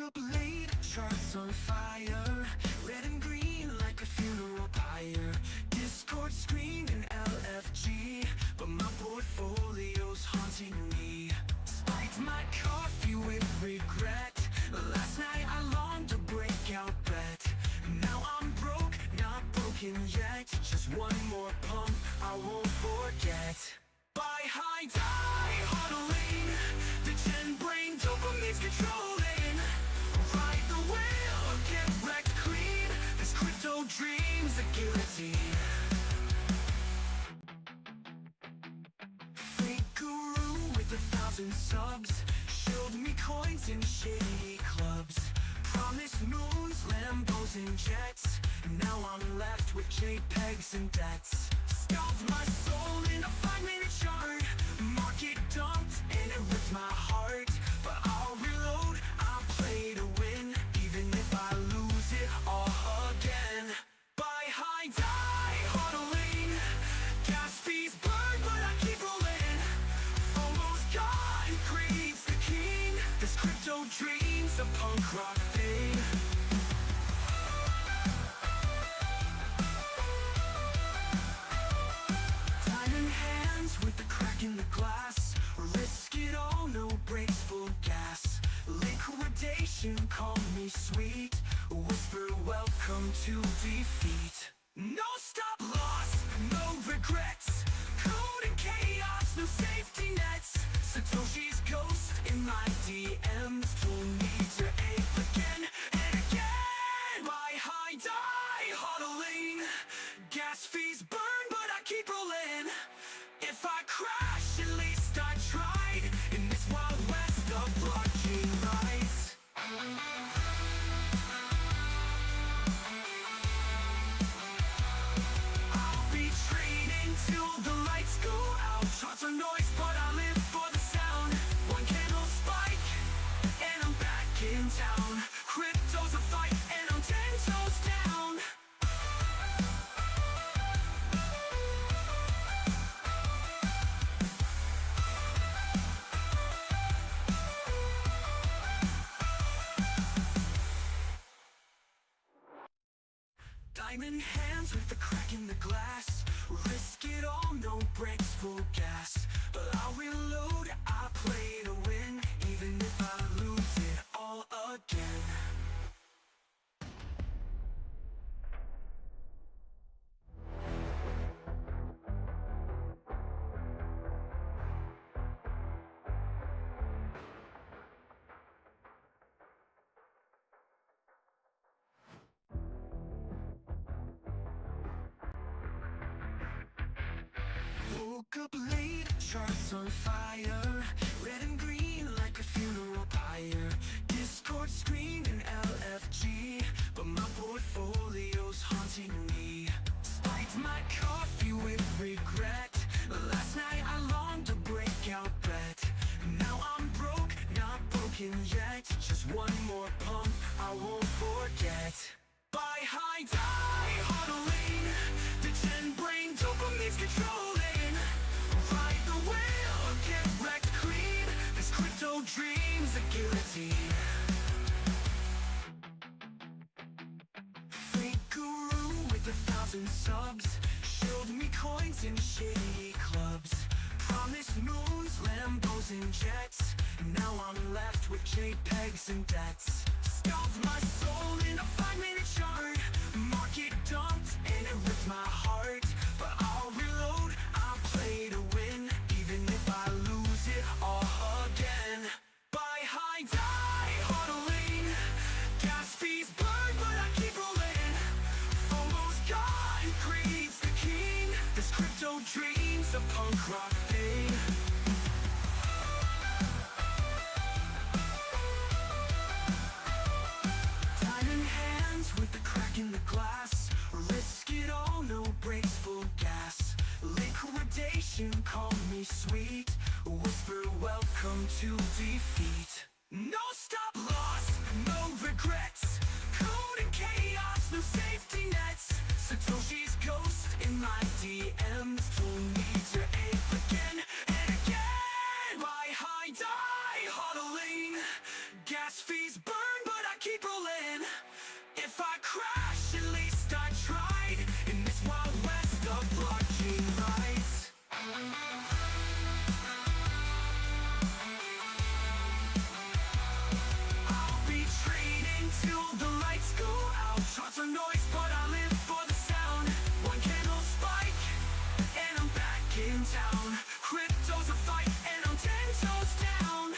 up late, charts on fire, red and green like a funeral pyre. Discord screen and LFG, but my portfolio's haunting me. Spiked my coffee with regret. Last night I longed to break out bet. Now I'm broke, not broken yet. Just one more pump I won't forget. Buy high, die huddling. The gen brain dopamine's controlling. Ride the whale or get wrecked clean. This crypto dream's a guillotine. Fake guru with 1,000 subs showed me coins in shady clubs. Promised moons, Lambos and jets. Now I'm left with JPEGs and debts. Scalped my soul in a 5-minute chart. Market dumped and it ripped my heart. But I'll reload, I'll play to win. Even if I lose it all again. Buy high, die huddling. Gas fees burn, but I keep rolling. Almost God, greed's the king. This crypto dream's a punk rock thing. In the glass, risk it all, no brakes, full gas. Liquidation, call me sweet. Whisper welcome to defeat. No stop loss, no regrets. Code and chaos, no safety nets. Satoshi's ghost in my DMs told me to ape again and again. Buy high, die huddling. Gas fees burn, but I keep rolling. If I crash, at least I tried. In this wild west of blockchain rise. I'll be trading till the lights go out. Charts are noise, but I live for the sound. One candle spike, and I'm back in town. Crypto's a fight, and I'm 10 toes down. Diamond hands with the crack in the glass. Risk it all, no brakes, full gas. But I'll reload, I play to win. Even if I lose it all again. Woke up late, charts on fire, red and green like a funeral pyre. Discord screen and LFG, but my portfolio's haunting me. Spiked my coffee with regret. Last night I longed to break out bet. Now I'm broke, not broken yet. Just one more pump I won't forget. Buy high, die huddling. The gen brain dopamine's controlling. Ride the whale or get wrecked clean. This crypto dream's a guillotine. Fake guru with 1,000 subs showed me coins in shady clubs. Promised moons, Lambos and jets. Now I'm left with JPEGs and debts. Scalped my soul in a 5-minute chart. Market dumped and it ripped my heart. But I'll reload, I'll play to win. Even if I lose it all again. Buy high, die huddling. Gas fees burn, but I keep rolling. Almost God, greed's the king. This crypto dream's a punk rock thing. In the glass, risk it all, no brakes, full gas. Liquidation, call me sweet. Whisper welcome to defeat. No stop loss, no regrets. Code and chaos, no safety nets. Satoshi's ghost in my DMs told me to ape again and again. behind, I huddling. Gas fees burn, but I keep rolling. If I crash, at least I tried. In this wild west of blockchain rights. I'll be trading till the lights go out. Charts are noise, but I live for the sound. One candle spike, and I'm back in town. Crypto's a fight, and I'm 10 toes down.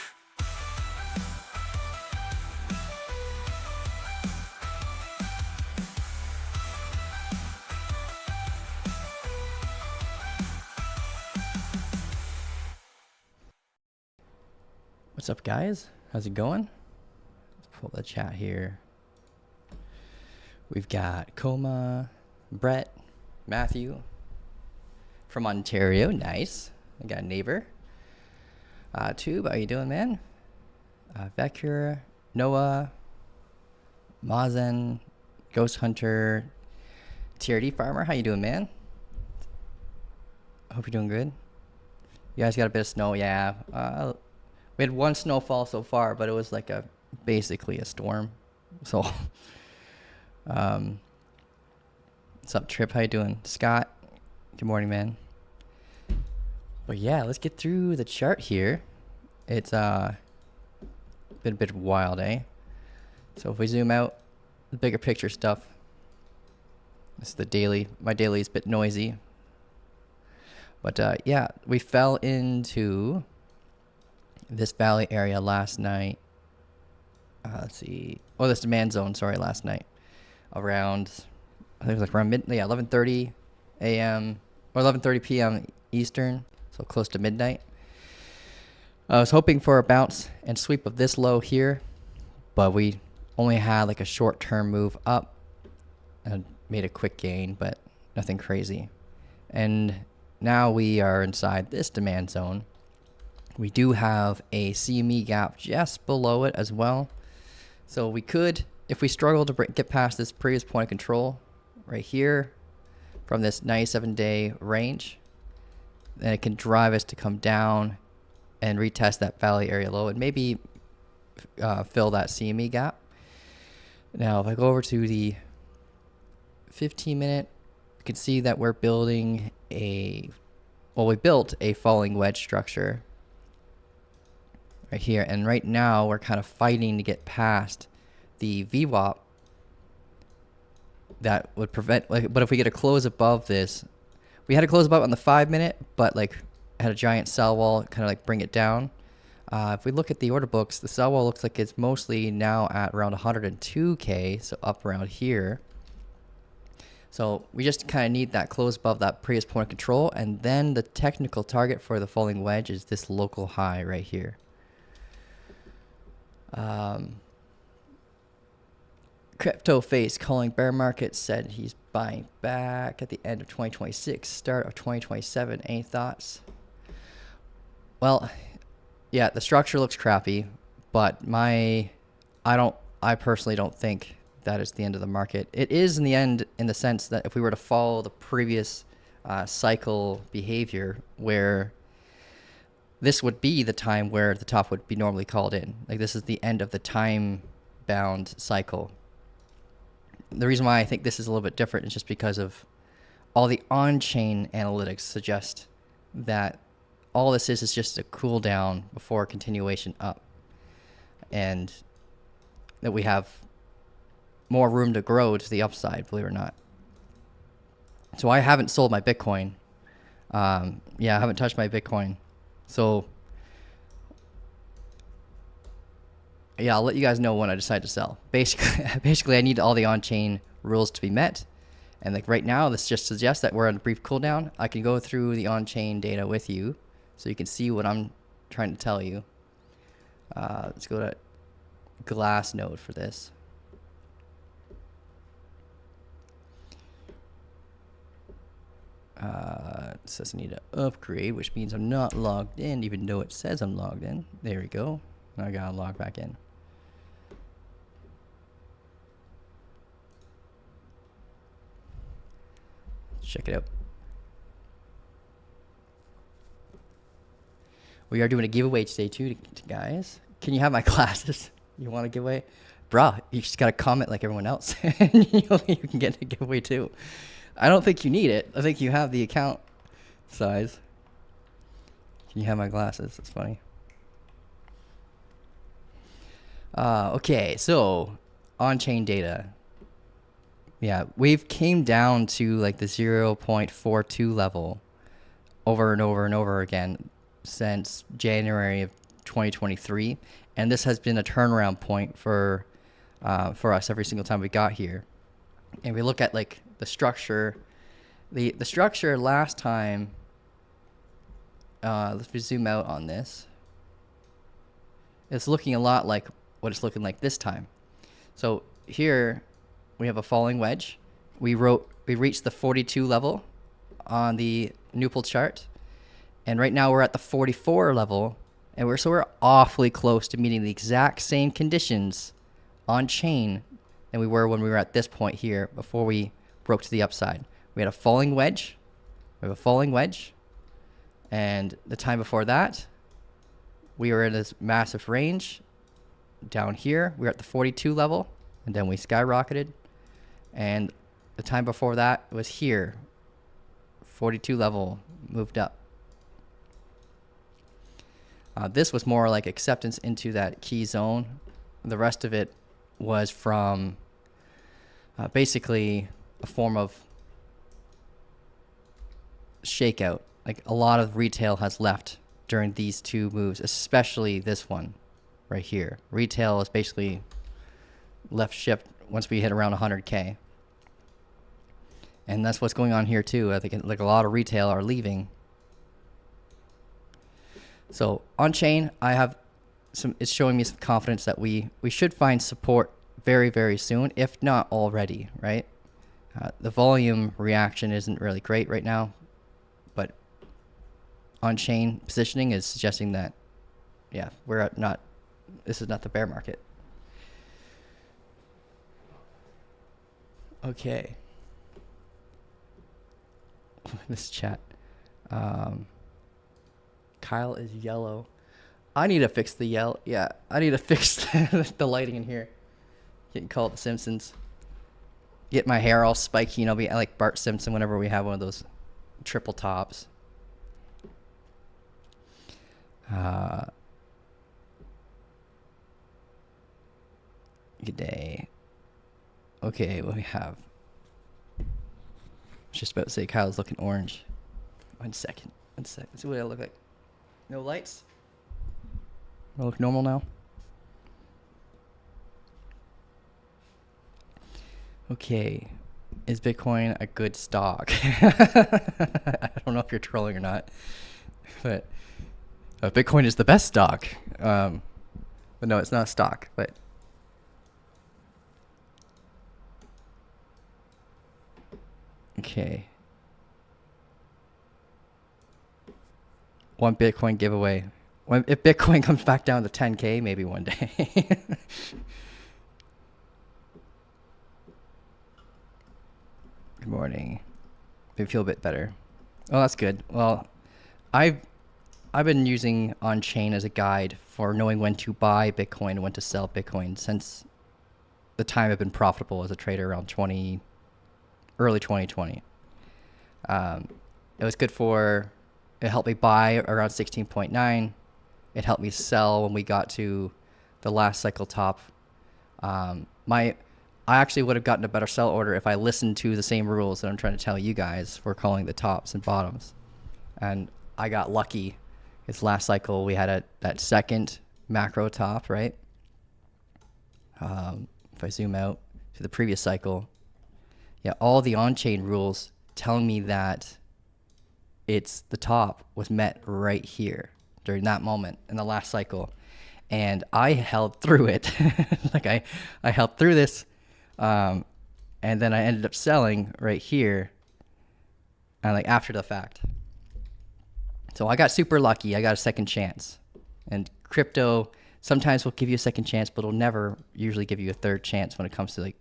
What's up, guys? How's it going? Let's pull the chat here. We've got Coma, Brett, Matthew from Ontario. Nice. I got a neighbor. Tube, how you doing, man? Vecure, Noah, Mazen, Ghost Hunter, TRD Farmer. How you doing, man? Hope you're doing good. You guys got a bit of snow, yeah. We had one snowfall so far, but it was like basically a storm. So, what's up, Trip? How you doing? Scott, good morning, man. But yeah, let's get through the chart here. It's been a bit wild, eh? So if we zoom out, the bigger picture stuff. This is the daily. My daily is a bit noisy. But yeah, we fell into this valley area last night. Let's see. Oh, this demand zone, sorry, last night. Around, I think it was like around 11:30 a.m. or 11:30 p.m. Eastern, so close to midnight. I was hoping for a bounce and sweep of this low here, but we only had like a short-term move up and made a quick gain, but nothing crazy. And now we are inside this demand zone. We do have a CME gap just below it as well. So we could, if we struggle to get past this previous point of control right here from this 97-day range, then it can drive us to come down and retest that valley area low and maybe fill that CME gap. Now, if I go over to the 15-minute, you can see that we're building we built a falling wedge structure right here, and right now we're kind of fighting to get past the VWAP that would prevent, but if we get a close above this, we had a close above on the 5-minute, but like had a giant sell wall kind of like bring it down. If we look at the order books, the sell wall looks like it's mostly now at around 102K, so up around here. So we just kind of need that close above that previous point of control, and then the technical target for the falling wedge is this local high right here. Crypto Face calling bear market, said he's buying back at the end of 2026, start of 2027. Any thoughts? Well, yeah, the structure looks crappy, but I personally don't think that is the end of the market. It is in the end, in the sense that if we were to follow the previous cycle behavior, where this would be the time where the top would be normally called in. Like, this is the end of the time-bound cycle. The reason why I think this is a little bit different is just because of all the on-chain analytics suggest that all this is just a cool down before continuation up, and that we have more room to grow to the upside, believe it or not. So I haven't sold my Bitcoin. Yeah, I haven't touched my Bitcoin. So yeah, I'll let you guys know when I decide to sell. Basically, I need all the on-chain rules to be met. And like right now, this just suggests that we're on a brief cooldown. I can go through the on-chain data with you so you can see what I'm trying to tell you. Let's go to Glassnode for this. It says I need to upgrade, which means I'm not logged in, even though it says I'm logged in. There we go. Now I gotta log back in. Check it out. We are doing a giveaway today too, guys. Can you have my glasses? You want a giveaway? Bruh, you just gotta comment like everyone else, and you can get a giveaway too. I don't think you need it. I think you have the account size. Can you have my glasses? That's funny. Okay, so on-chain data. Yeah, we've came down to like the 0.42 level over and over and over again since January of 2023, and this has been a turnaround point for us every single time we got here. And we look at like the structure, the structure last time. Let's zoom out on this. It's looking a lot like what it's looking like this time. So here we have a falling wedge. We reached the 42 level on the Newport chart, and right now we're at the 44 level, and we're awfully close to meeting the exact same conditions on chain than we were when we were at this point here before we broke to the upside. We had a falling wedge. We have a falling wedge, and the time before that, we were in this massive range. Down here, we were at the 42 level, and then we skyrocketed. And the time before that was here, 42 level, moved up. This was more like acceptance into that key zone. The rest of it was from basically a form of shakeout. Like a lot of retail has left during these two moves, especially this one right here. Retail is basically left shift once we hit around 100K. And that's what's going on here too. I think like a lot of retail are leaving. So on chain, it's showing me some confidence that we should find support very, very soon, if not already, right? The volume reaction isn't really great right now, but on chain positioning is suggesting that, yeah, this is not the bear market. Okay. This chat. Kyle is yellow. I need to fix the yellow. Yeah, I need to fix the lighting in here. You can call it The Simpsons. Get my hair all spiky, be like Bart Simpson whenever we have one of those triple tops. Good day. Okay, what we have. I was just about to say Kyle's looking orange. One second. Let's see what I look like. No lights? I look normal now? Okay. Is Bitcoin a good stock? I don't know if you're trolling or not, but Bitcoin is the best stock. But no, it's not a stock, but okay. One Bitcoin giveaway. If Bitcoin comes back down to 10K, maybe one day. Good morning. Maybe feel a bit better. Oh, that's good. Well, I've been using on-chain as a guide for knowing when to buy Bitcoin and when to sell Bitcoin since the time I've been profitable as a trader around early 2020. It was good it helped me buy around 16.9. It helped me sell when we got to the last cycle top. I actually would have gotten a better sell order if I listened to the same rules that I'm trying to tell you guys for calling the tops and bottoms. And I got lucky. This last cycle, we had that second macro top, right? If I zoom out to the previous cycle, yeah, all the on-chain rules telling me that the top was met right here during that moment in the last cycle. And I held through it. Like I held through this, and then I ended up selling right here, and like after the fact. So I got super lucky. I got a second chance. And crypto sometimes will give you a second chance, but it'll never usually give you a third chance when it comes to like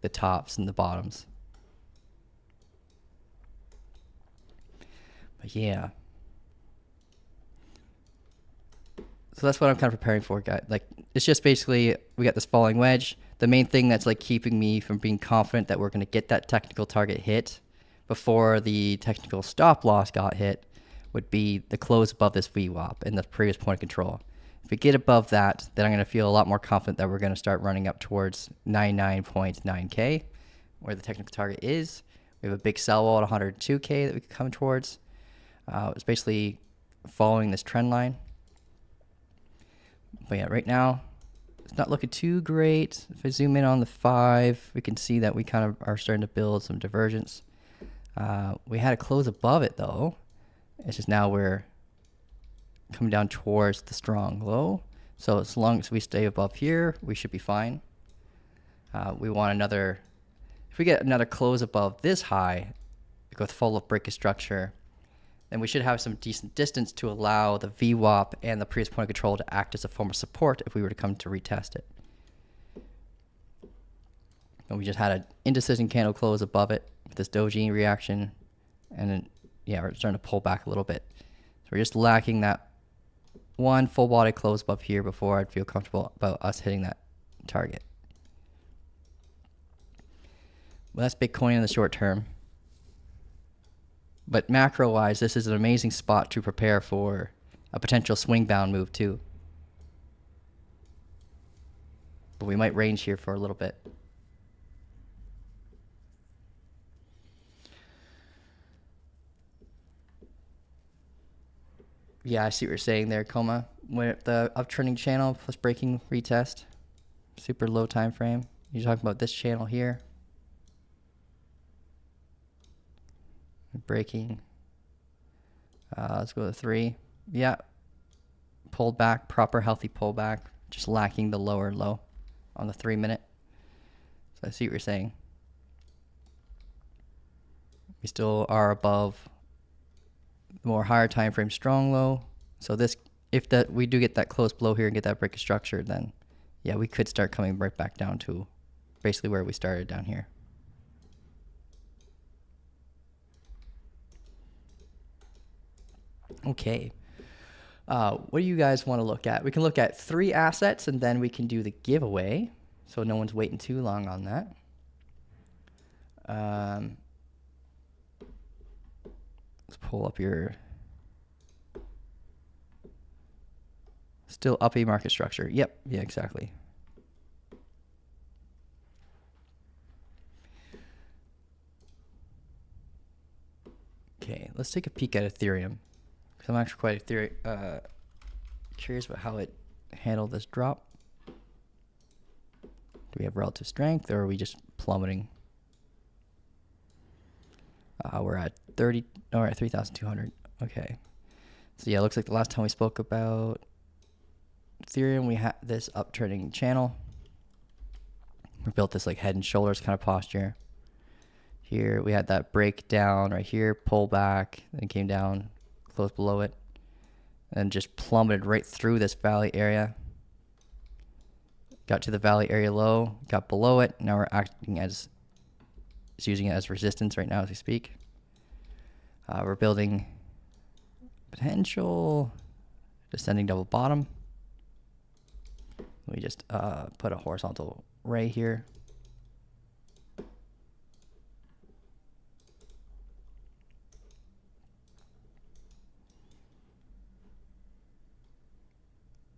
the tops and the bottoms. But yeah. So that's what I'm kind of preparing for, guys. Like, it's just basically we got this falling wedge. The main thing that's like keeping me from being confident that we're going to get that technical target hit before the technical stop loss got hit would be the close above this VWAP in the previous point of control. If we get above that, then I'm going to feel a lot more confident that we're going to start running up towards 99.9K, where the technical target is. We have a big sell wall at 102K that we could come towards. It's basically following this trend line. But yeah, right now, it's not looking too great. If I zoom in on the 5, we can see that we kind of are starting to build some divergence. We had a close above it, though. It's just now we're coming down towards the strong low. So as long as we stay above here, we should be fine. We want another, if we get another close above this high, with full of break of structure, then we should have some decent distance to allow the VWAP and the previous point of control to act as a form of support if we were to come to retest it. And we just had an indecision candle close above it with this doji reaction, and then, yeah, we're starting to pull back a little bit. So we're just lacking that one full body close above here before I'd feel comfortable about us hitting that target. Well, that's Bitcoin in the short term. But macro-wise, this is an amazing spot to prepare for a potential swing-bound move too. But we might range here for a little bit. Yeah, I see what you're saying there, Coma. When the uptrending channel plus breaking retest, super low time frame. You're talking about this channel here. Breaking. Let's go to 3. Yeah. Pulled back, proper healthy pullback. Just lacking the lower low on the 3-minute. So I see what you're saying. We still are above the more higher time frame strong low. So this, if that we do get that close below here and get that break of structure, then yeah, we could start coming right back down to basically where we started down here. Okay. What do you guys want to look at? We can look at 3 assets and then we can do the giveaway. So no one's waiting too long on that. Let's pull up your still uppy market structure. Yep. Yeah, exactly. Okay, let's take a peek at Ethereum. I'm actually quite curious about how it handled this drop. Do we have relative strength, or are we just plummeting? We're at 3,200. Okay. So yeah, it looks like the last time we spoke about Ethereum, we had this uptrending channel. We built this like head and shoulders kind of posture. Here we had that breakdown right here, pull back, then came down close below it, and just plummeted right through this valley area. Got to the valley area low, got below it. Now we're acting as, it's using it as resistance right now as we speak. We're building potential descending double bottom. We just put a horizontal ray here.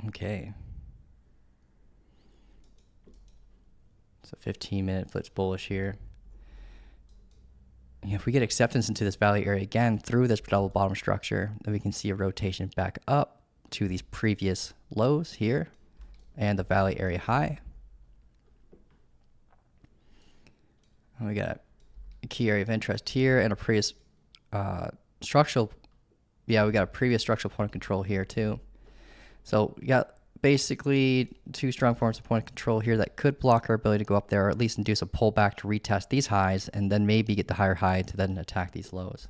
Okay. So 15-minute flips bullish here. And if we get acceptance into this valley area again through this double bottom structure, then we can see a rotation back up to these previous lows here and the valley area high. And we got a key area of interest here and a previous structural, yeah, we got a previous structural point of control here too. So we got basically 2 strong forms of point of control here that could block our ability to go up there, or at least induce a pullback to retest these highs and then maybe get the higher high to then attack these lows.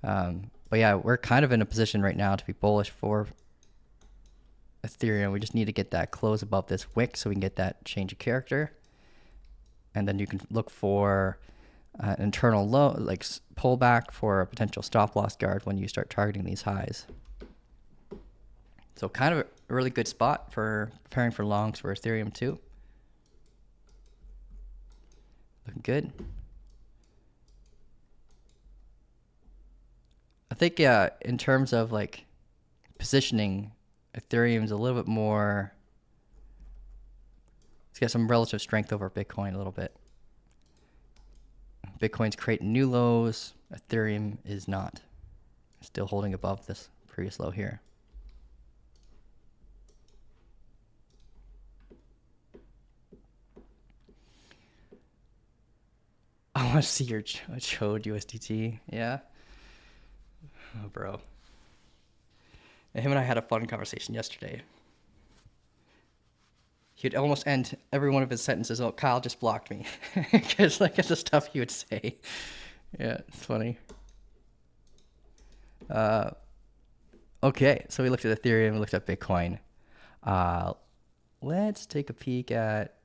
But yeah, we're kind of in a position right now to be bullish for Ethereum. We just need to get that close above this wick so we can get that change of character. And then you can look for an internal low, like pullback for a potential stop loss guard when you start targeting these highs. So kind of a really good spot for preparing for longs for Ethereum too. Looking good. I think in terms of like positioning, Ethereum's a little bit more. It's got some relative strength over Bitcoin a little bit. Bitcoin's creating new lows. Ethereum is not. Still holding above this previous low here. I want to see your Chode USDT. Yeah. Oh, bro. And him and I had a fun conversation yesterday. He would almost end every one of his sentences, "Oh, Kyle just blocked me." Because like it's the stuff he would say. Yeah, it's funny. Okay, so we looked at Ethereum, we looked at Bitcoin. Let's take a peek at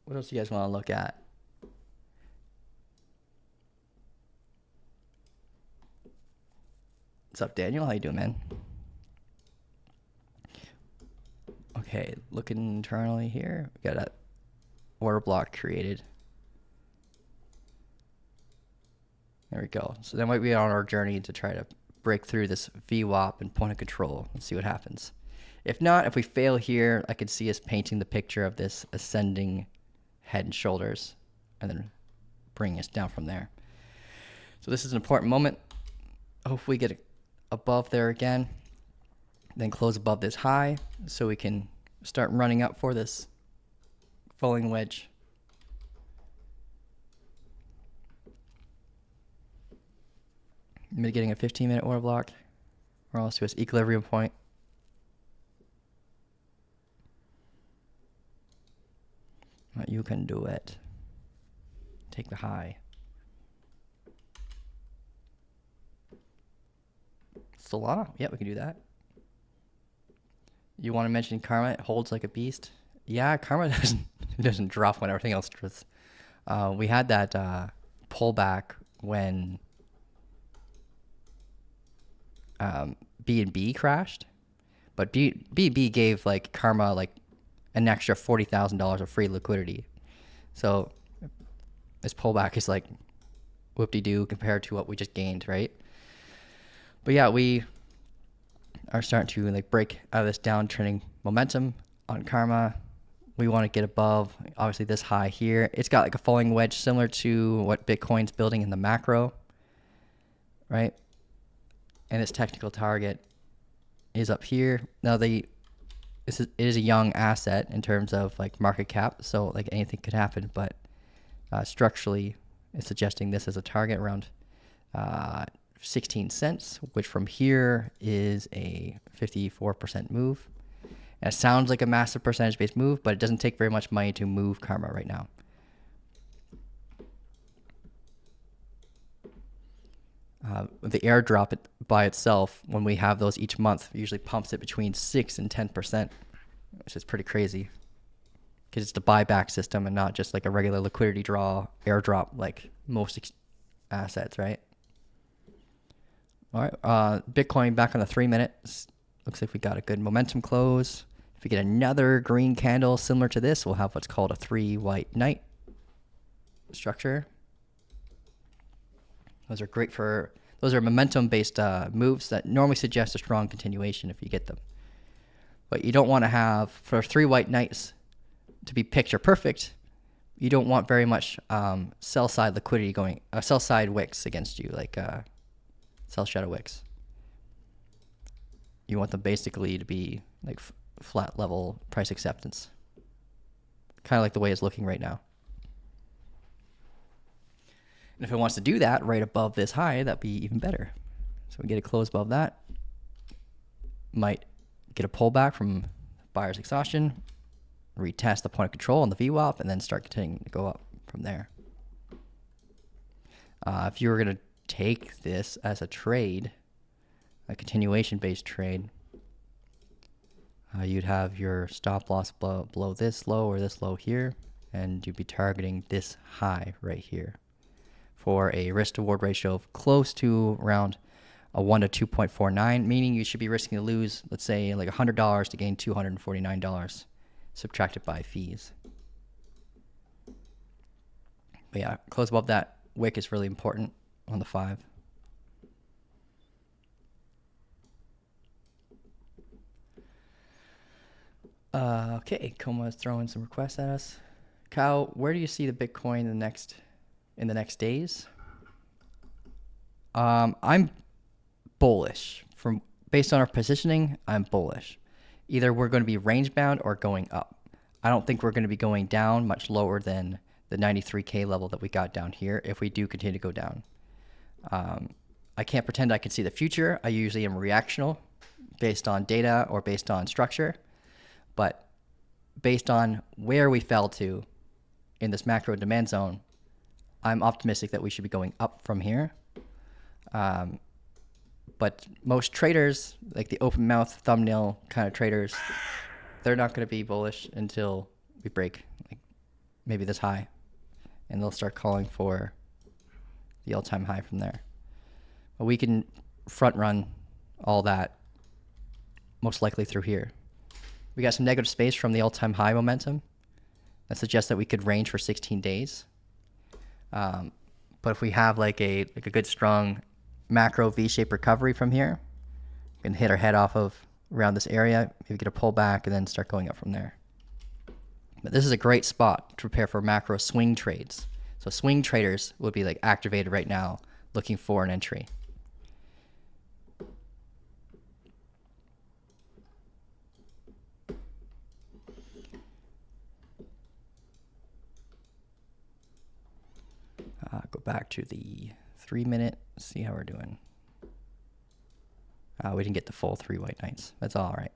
what else you guys want to look at. What's up, Daniel? How you doing, man? Okay, looking internally here, we got a order block created. There we go. So that might be on our journey to try to break through this VWAP and point of control. Let's see what happens. If not, if we fail here, I could see us painting the picture of this ascending head and shoulders and then bringing us down from there. So this is an important moment. Hopefully get it above there again, then close above this high so we can start running up for this falling wedge. Mitigating a 15-minute order block. We're almost to its equilibrium point. You can do it. Take the high. Solana? Yeah, we can do that. You want to mention Karma? It holds like a beast. Yeah, Karma doesn't drop when everything else does. We had that pullback when B&B crashed, but B&B gave like Karma like an extra $40,000 of free liquidity. So this pullback is like whoop-de-doo compared to what we just gained, right? But yeah, we are starting to like break out of this downtrending momentum on Karma. We want to get above, obviously, this high here. It's got like a falling wedge similar to what Bitcoin's building in the macro, right? And its technical target is up here. Now, it is a young asset in terms of like market cap, so like anything could happen. But structurally, it's suggesting this as a target around 16 cents, which from here is a 54% move. And it sounds like a massive percentage-based move, but it doesn't take very much money to move Karma right now. The airdrop by itself, when we have those each month, usually pumps it between 6 and 10%, which is pretty crazy because it's the buyback system and not just like a regular liquidity draw airdrop like most assets, right? All right, Bitcoin back on the 3 minutes. Looks like we got a good momentum close. If we get another green candle similar to this, we'll have what's called a 3 white knight structure. Those are great for, those are momentum-based moves that normally suggest a strong continuation if you get them. But you don't want to have, for 3 white knights to be picture perfect, you don't want very much sell-side liquidity going, sell-side wicks against you, like sell shadow wicks. You want them basically to be like flat level price acceptance. Kind of like the way it's looking right now. And if it wants to do that right above this high, that'd be even better. So we get a close above that. Might get a pullback from buyer's exhaustion, retest the point of control on the VWAP, and then start continuing to go up from there. If you were going to take this as a trade, a continuation-based trade, you'd have your stop loss below this low or this low here, and you'd be targeting this high right here for a risk-to-reward ratio of close to around a 1 to 2.49, meaning you should be risking to lose, let's say, like $100 to gain $249 subtracted by fees. But yeah, close above that wick is really important on the 5. Okay, Koma's throwing some requests at us. Kyle, where do you see the Bitcoin in the next days? I'm bullish. Based on our positioning, I'm bullish. Either we're going to be range bound or going up. I don't think we're going to be going down much lower than the 93K level that we got down here if we do continue to go down. I can't pretend I can see the future. I usually am reactional based on data or based on structure. But based on where we fell to in this macro demand zone, I'm optimistic that we should be going up from here. But most traders, like the open mouth thumbnail kind of traders, they're not going to be bullish until we break like maybe this high, and they'll start calling for the all-time high from there. But we can front run all that most likely through here. We got some negative space from the all-time high momentum that suggests that we could range for 16 days. But if we have like a good strong macro V-shaped recovery from here, we can hit our head off of around this area, maybe get a pullback, and then start going up from there. But this is a great spot to prepare for macro swing trades. So swing traders would be like activated right now, looking for an entry. Go back to the 3 minute, see how we're doing. We didn't get the full 3 white knights. That's all right.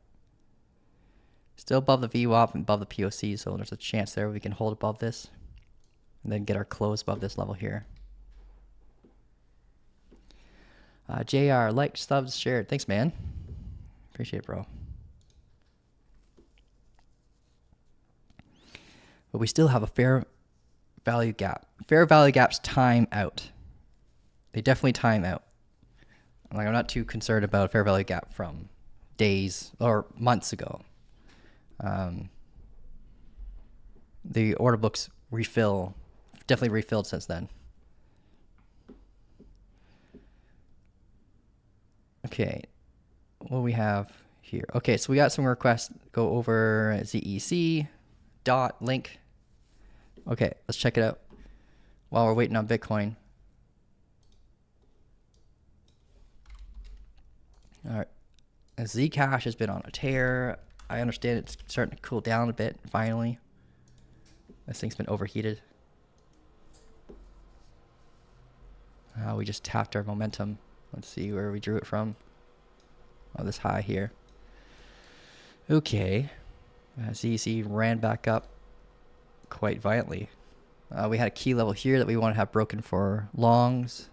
Still above the VWAP and above the POC, so there's a chance there we can hold above this and then get our close above this level here. JR, liked, subs, shared. Thanks, man. Appreciate it, bro. But we still have a fair value gap. Fair value gaps time out. They definitely time out. Like, I'm not too concerned about a fair value gap from days or months ago. The order books definitely refilled since then. Okay, what do we have here? Okay, so we got some requests. Go over ZEC dot link. Okay, let's check it out while we're waiting on Bitcoin. All right, Zcash has been on a tear. I understand it's starting to cool down a bit, finally. This thing's been overheated. We just tapped our momentum. Let's see where we drew it from. Oh, this high here. Okay. ZEC ran back up quite violently. We had a key level here that we want to have broken for longs.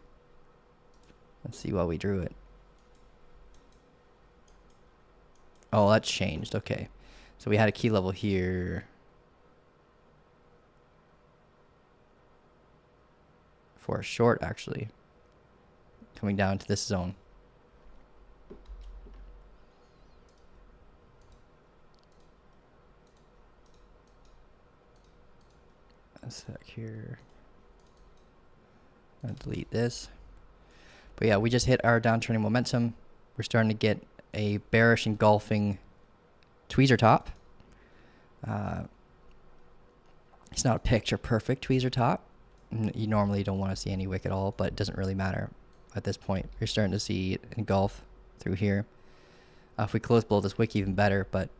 Let's see why we drew it. Oh, that's changed. Okay. So we had a key level here for a short, actually, coming down to this zone. A sec here. I'll delete this. But yeah, we just hit our downturning momentum. We're starting to get a bearish engulfing tweezer top. It's not a picture perfect tweezer top. You normally don't want to see any wick at all, but it doesn't really matter at this point. You're starting to see it engulf through here. If we close below this wick, even better, but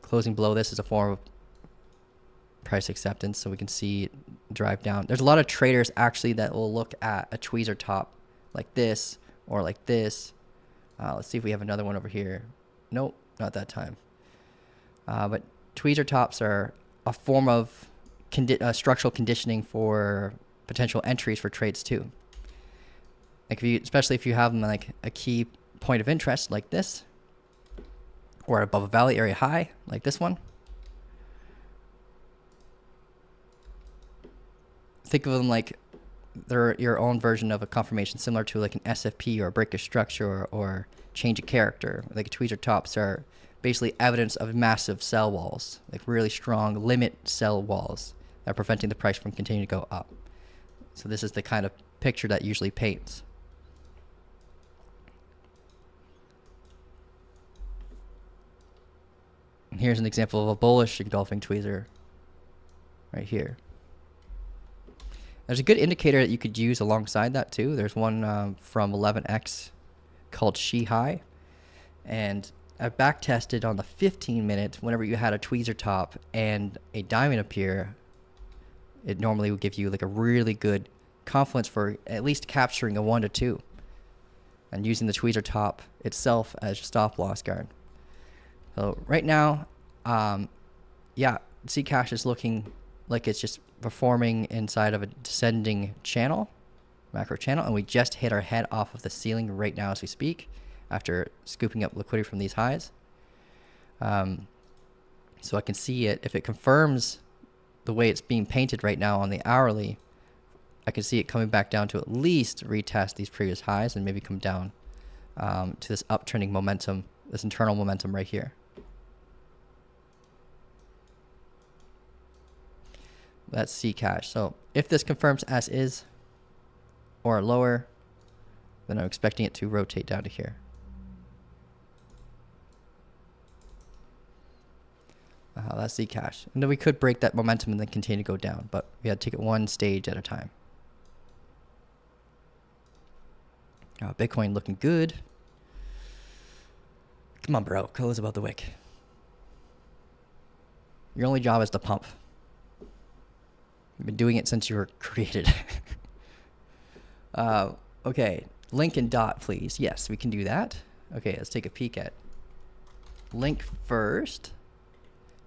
closing below this is a form of price acceptance, so we can see it drive down. There's a lot of traders actually that will look at a tweezer top like this or like this. Let's see if we have another one over here. Nope, not that time. But tweezer tops are a form of structural conditioning for potential entries for trades too. Like especially if you have them like a key point of interest like this, or above a valley area high like this one. Think of them like they're your own version of a conformation, similar to like an SFP or a break of structure or change of character. Like tweezer tops are basically evidence of massive sell walls, like really strong limit sell walls that are preventing the price from continuing to go up. So this is the kind of picture that usually paints. And here's an example of a bullish engulfing tweezer right here. There's a good indicator that you could use alongside that too. There's one from 11X called She High. And I back tested on the 15-minute. Whenever you had a tweezer top and a diamond appear, it normally would give you like a really good confluence for at least capturing a 1 to 2 and using the tweezer top itself as your stop loss guard. So right now, yeah, Zcash is looking like it's just performing inside of a descending channel, macro channel, and we just hit our head off of the ceiling right now as we speak after scooping up liquidity from these highs. So I can see it. If it confirms the way it's being painted right now on the hourly, I can see it coming back down to at least retest these previous highs and maybe come down to this uptrending momentum, this internal momentum right here. That's Zcash. So if this confirms as is or lower, then I'm expecting it to rotate down to here. That's Zcash. And then we could break that momentum and then continue to go down, but we had to take it one stage at a time. Bitcoin looking good. Come on, bro. Close above the wick. Your only job is to pump. You've been doing it since you were created. Okay, link and dot, please. Yes, we can do that. Okay, let's take a peek at link first,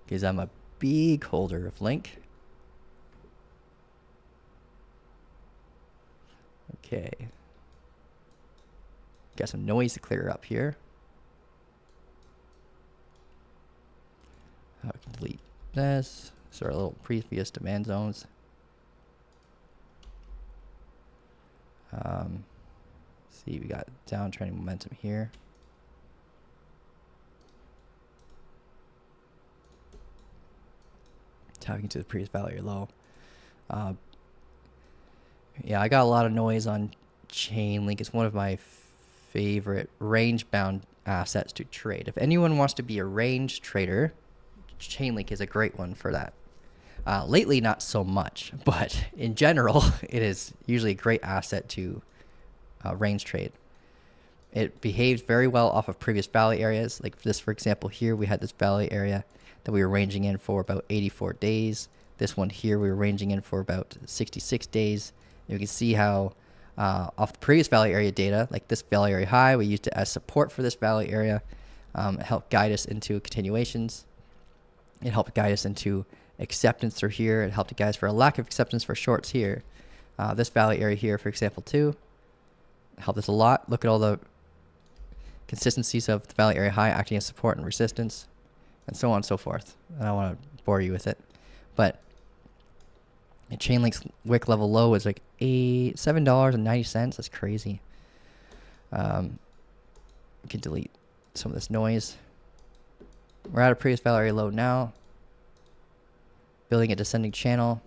because I'm a big holder of link. Okay. Got some noise to clear up here. I can delete this. So our little previous demand zones. See, we got downtrending momentum here. Tapping to the previous value low. Yeah, I got a lot of noise on Chainlink. It's one of my favorite range-bound assets to trade. If anyone wants to be a range trader, Chainlink is a great one for that. Lately, not so much, but in general, it is usually a great asset to range trade. It behaves very well off of previous valley areas. Like this, for example, here we had this valley area that we were ranging in for about 84 days. This one here we were ranging in for about 66 days. And you can see how off the previous valley area data, like this valley area high, we used it as support for this valley area. It helped guide us into continuations. It helped guide us into acceptance through here. It helped guys for a lack of acceptance for shorts here. This valley area here, for example, too, helped us a lot. Look at all the consistencies of the valley area high acting as support and resistance, and so on and so forth. I don't want to bore you with it, but Chainlink's wick level low is like $7.90. That's crazy. We can delete some of this noise. We're at a previous valley area low now. Building a descending channel.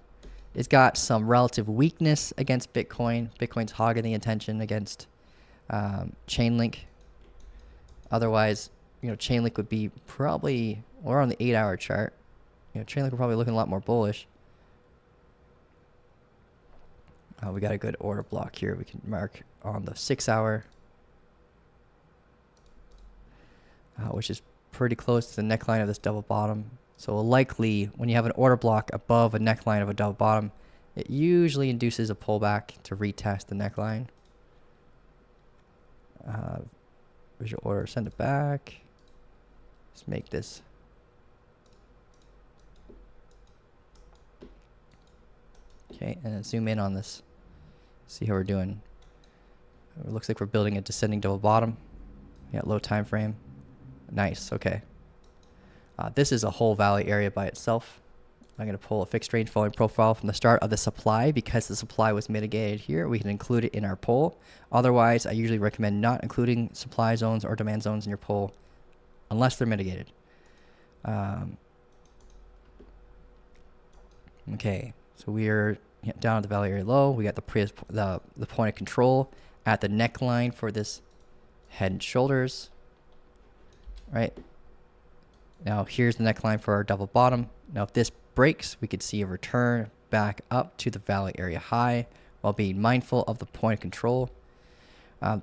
It's got some relative weakness against Bitcoin. Bitcoin's hogging the attention against Chainlink. Otherwise, Chainlink would be probably, or on the 8-hour chart, Chainlink would probably looking a lot more bullish. We got a good order block here. We can mark on the 6-hour, which is pretty close to the neckline of this double bottom. So likely, when you have an order block above a neckline of a double bottom, it usually induces a pullback to retest the neckline. Where's your order? Send it back. Let's make this. Okay, and then zoom in on this. See how we're doing. It looks like we're building a descending double bottom. Yeah, low time frame. Nice. Okay. This is a whole valley area by itself. I'm going to pull a fixed range volume profile from the start of the supply. Because the supply was mitigated here, we can include it in our poll. Otherwise, I usually recommend not including supply zones or demand zones in your poll unless they're mitigated. Okay, so we're down at the value area low. We got the point of control at the neckline for this head and shoulders. Right. Now here's the neckline for our double bottom. Now if this breaks, we could see a return back up to the value area high while being mindful of the point of control.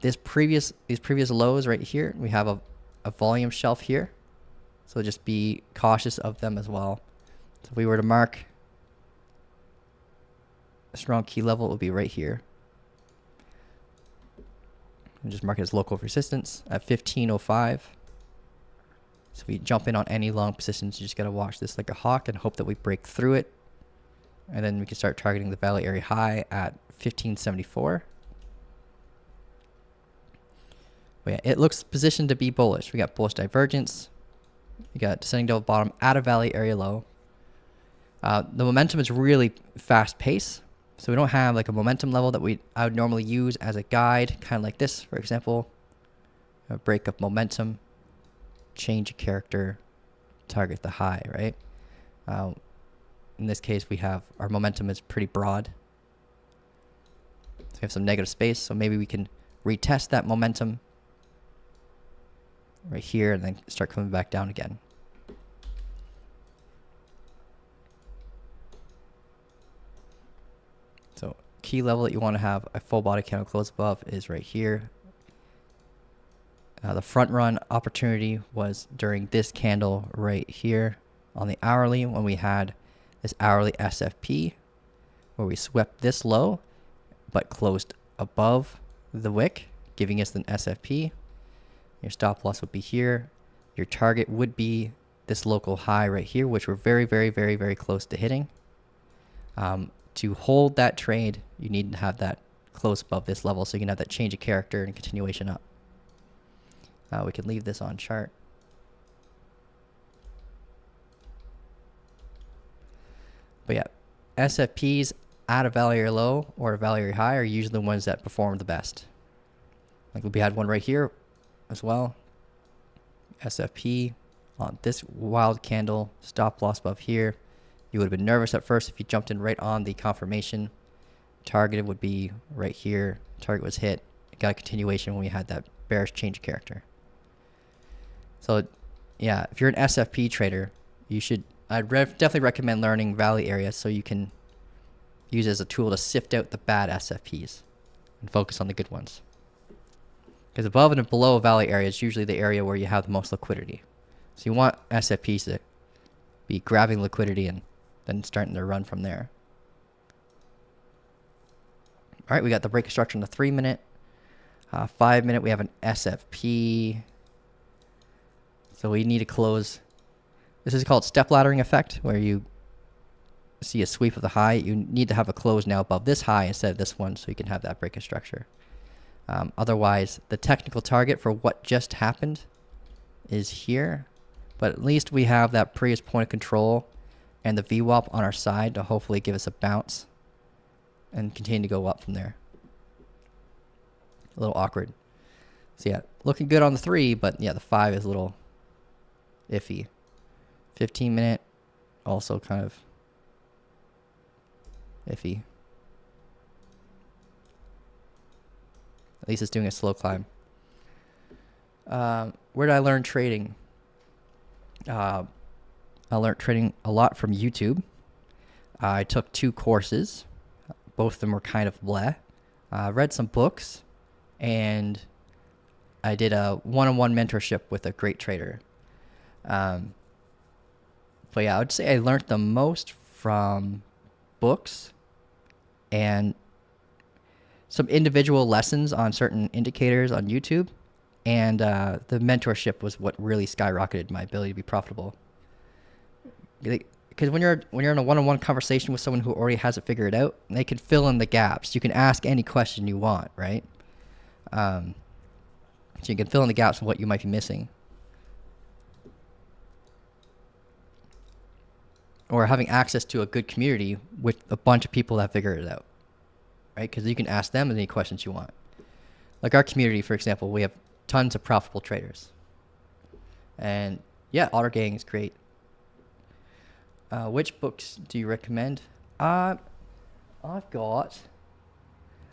These previous lows right here, we have a volume shelf here. So just be cautious of them as well. So if we were to mark a strong key level, it would be right here. And just mark it as local resistance at 1505. So we jump in on any long positions. You just got to watch this like a hawk and hope that we break through it. And then we can start targeting the value area high at 1574. But yeah, it looks positioned to be bullish. We got bullish divergence. We got descending double bottom at a value area low. The momentum is really fast pace. So we don't have like a momentum level that I would normally use as a guide, kind of like this, for example. A break of momentum, change a character, target the high, right? In this case, we have our momentum is pretty broad. So we have some negative space, so maybe we can retest that momentum right here and then start coming back down again. So key level that you want to have a full body candle close above is right here. The front run opportunity was during this candle right here on the hourly when we had this hourly SFP where we swept this low but closed above the wick, giving us an SFP. Your stop loss would be here. Your target would be this local high right here, which we're very, very, very, very close to hitting. To hold that trade, you need to have that close above this level so you can have that change of character and continuation up. We can leave this on chart. But yeah, SFPs at a value area low or a value area high are usually the ones that perform the best. Like we had one right here as well. SFP on this wild candle, stop loss above here. You would have been nervous at first if you jumped in right on the confirmation. Target would be right here. Target was hit. Got a continuation when we had that bearish change of character. So yeah, if you're an SFP trader, I'd definitely recommend learning value areas so you can use it as a tool to sift out the bad SFPs and focus on the good ones. Because above and below a value area is usually the area where you have the most liquidity. So you want SFPs to be grabbing liquidity and then starting to run from there. All right, we got the break of structure in the 3 minute. 5 minute, we have an SFP. So we need to close. This is called step laddering effect, where you see a sweep of the high. You need to have a close now above this high instead of this one so you can have that break of structure. Otherwise, the technical target for what just happened is here. But at least we have that previous point of control and the VWAP on our side to hopefully give us a bounce and continue to go up from there. A little awkward. So yeah, looking good on the 3, but yeah, the 5 is a little iffy. 15 minute, also kind of iffy. At least it's doing a slow climb. Where did I learn trading? I learned trading a lot from YouTube. I took 2 courses. Both of them were kind of bleh. Read some books, and I did a one-on-one mentorship with a great trader. But yeah, I would say I learned the most from books and some individual lessons on certain indicators on YouTube. And the mentorship was what really skyrocketed my ability to be profitable. Because when you're in a one-on-one conversation with someone who already has it figured out, they can fill in the gaps. You can ask any question you want, right? So you can fill in the gaps of what you might be missing. or having access to a good community with a bunch of people that figure it out, right? Because you can ask them any questions you want. Like our community, for example, we have tons of profitable traders. And yeah, Otter Gang is great. Which books do you recommend? I've got,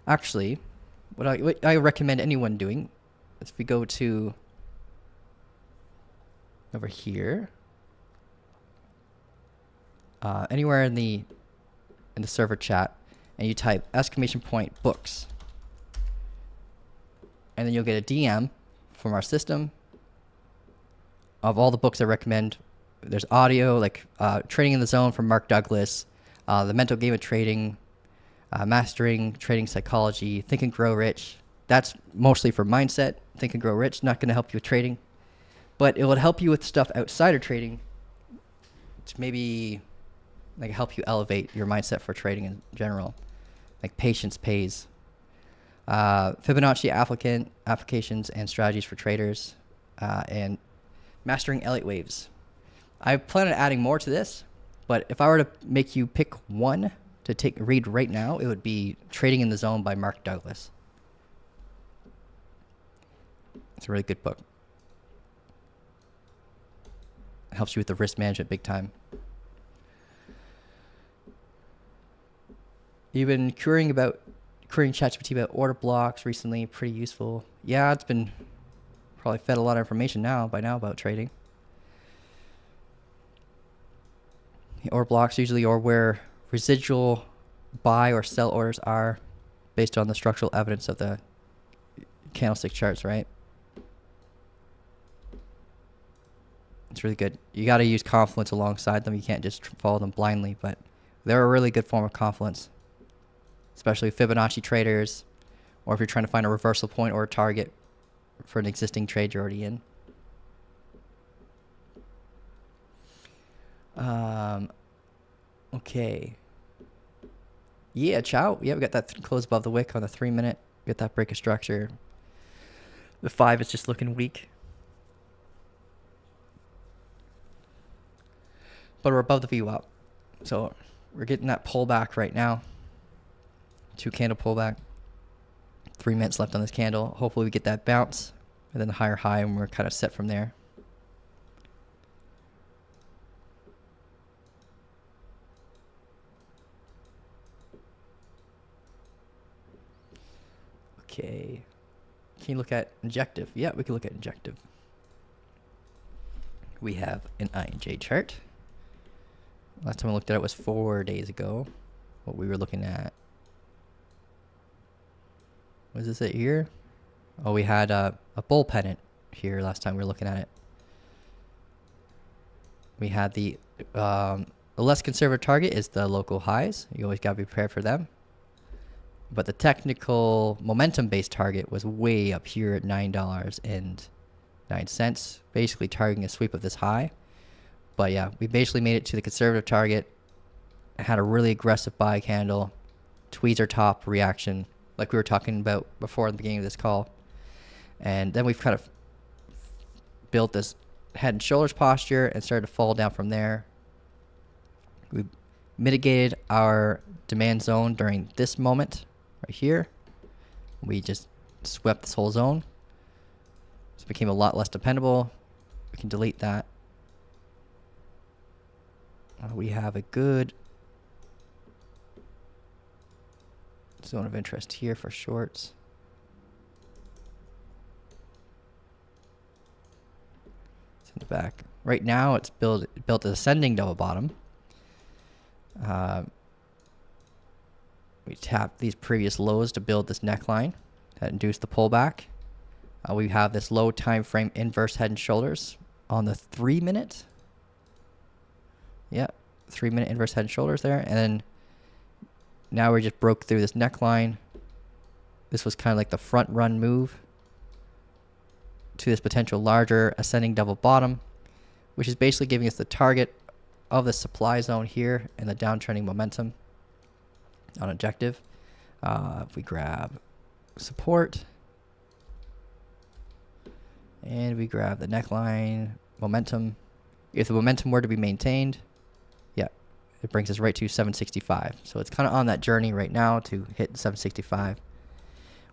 actually, what I recommend anyone doing is if we go to over here, anywhere in the server chat, and you type !books, and then you'll get a DM from our system of all the books I recommend. There's audio, like Trading in the Zone from Mark Douglas, The Mental Game of Trading, Mastering Trading Psychology, Think and Grow Rich. That's mostly for mindset. Think and Grow Rich, not going to help you with trading, but it will help you with stuff outside of trading to maybe like help you elevate your mindset for trading in general, like Patience Pays, Fibonacci applications and strategies for traders, and Mastering Elliott Waves. I plan on adding more to this, but if I were to make you pick one to read right now, it would be Trading in the Zone by Mark Douglas. It's a really good book. It helps you with the risk management big time. You've been querying ChatGPT about order blocks recently. Pretty useful. Yeah, it's been probably fed a lot of information by now about trading. The order blocks usually are where residual buy or sell orders are based on the structural evidence of the candlestick charts, right? It's really good. You got to use confluence alongside them. You can't just follow them blindly, but they're a really good form of confluence, especially Fibonacci traders, or if you're trying to find a reversal point or a target for an existing trade you're already in. Okay. Yeah, Chow. Yeah, we got that close above the wick on the 3 minute. Get that break of structure. The 5 is just looking weak. But we're above the VWAP. So we're getting that pullback right now. 2 candle pullback. 3 minutes left on this candle. Hopefully we get that bounce and then the higher high, and we're kind of set from there. Okay. Can you look at injective? Yeah, we can look at injective. We have an INJ chart. Last time I looked at it was 4 days ago. What we were looking at. Was this it here? Oh, we had a bull pennant here last time we were looking at it. We had the less conservative target is the local highs. You always got to be prepared for them. But the technical momentum-based target was way up here at $9.09, basically targeting a sweep of this high. But yeah, we basically made it to the conservative target. Had a really aggressive buy candle, tweezer top reaction, like we were talking about before in the beginning of this call. And then we've kind of built this head and shoulders posture and started to fall down from there. We mitigated our demand zone during this moment right here. We just swept this whole zone. So it became a lot less dependable. We can delete that. We have a good zone of interest here for shorts. It's in the back. Right now it's built an ascending double bottom. We tapped these previous lows to build this neckline that induced the pullback. We have this low time frame inverse head and shoulders on the 3 minute. Yeah, 3 minute inverse head and shoulders there. And then now we just broke through this neckline. This was kind of like the front run move to this potential larger ascending double bottom, which is basically giving us the target of the supply zone here and the downtrending momentum on objective. If we grab support and we grab the neckline momentum, if the momentum were to be maintained, yeah, it brings us right to 765. So it's kind of on that journey right now to hit 765.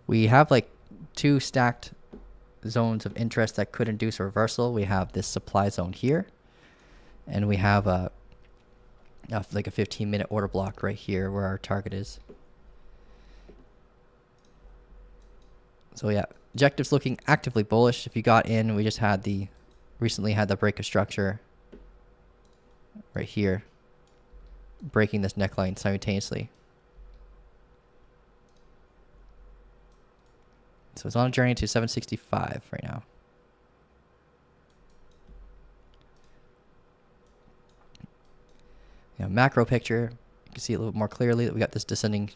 We have like 2 stacked zones of interest that could induce a reversal. We have this supply zone here, and we have like a 15-minute order block right here where our target is. So yeah, objectives looking actively bullish. If you got in, we just recently had the break of structure right here, breaking this neckline simultaneously. So it's on a journey to 765 right now. Yeah, macro picture, you can see a little bit more clearly that we got this descending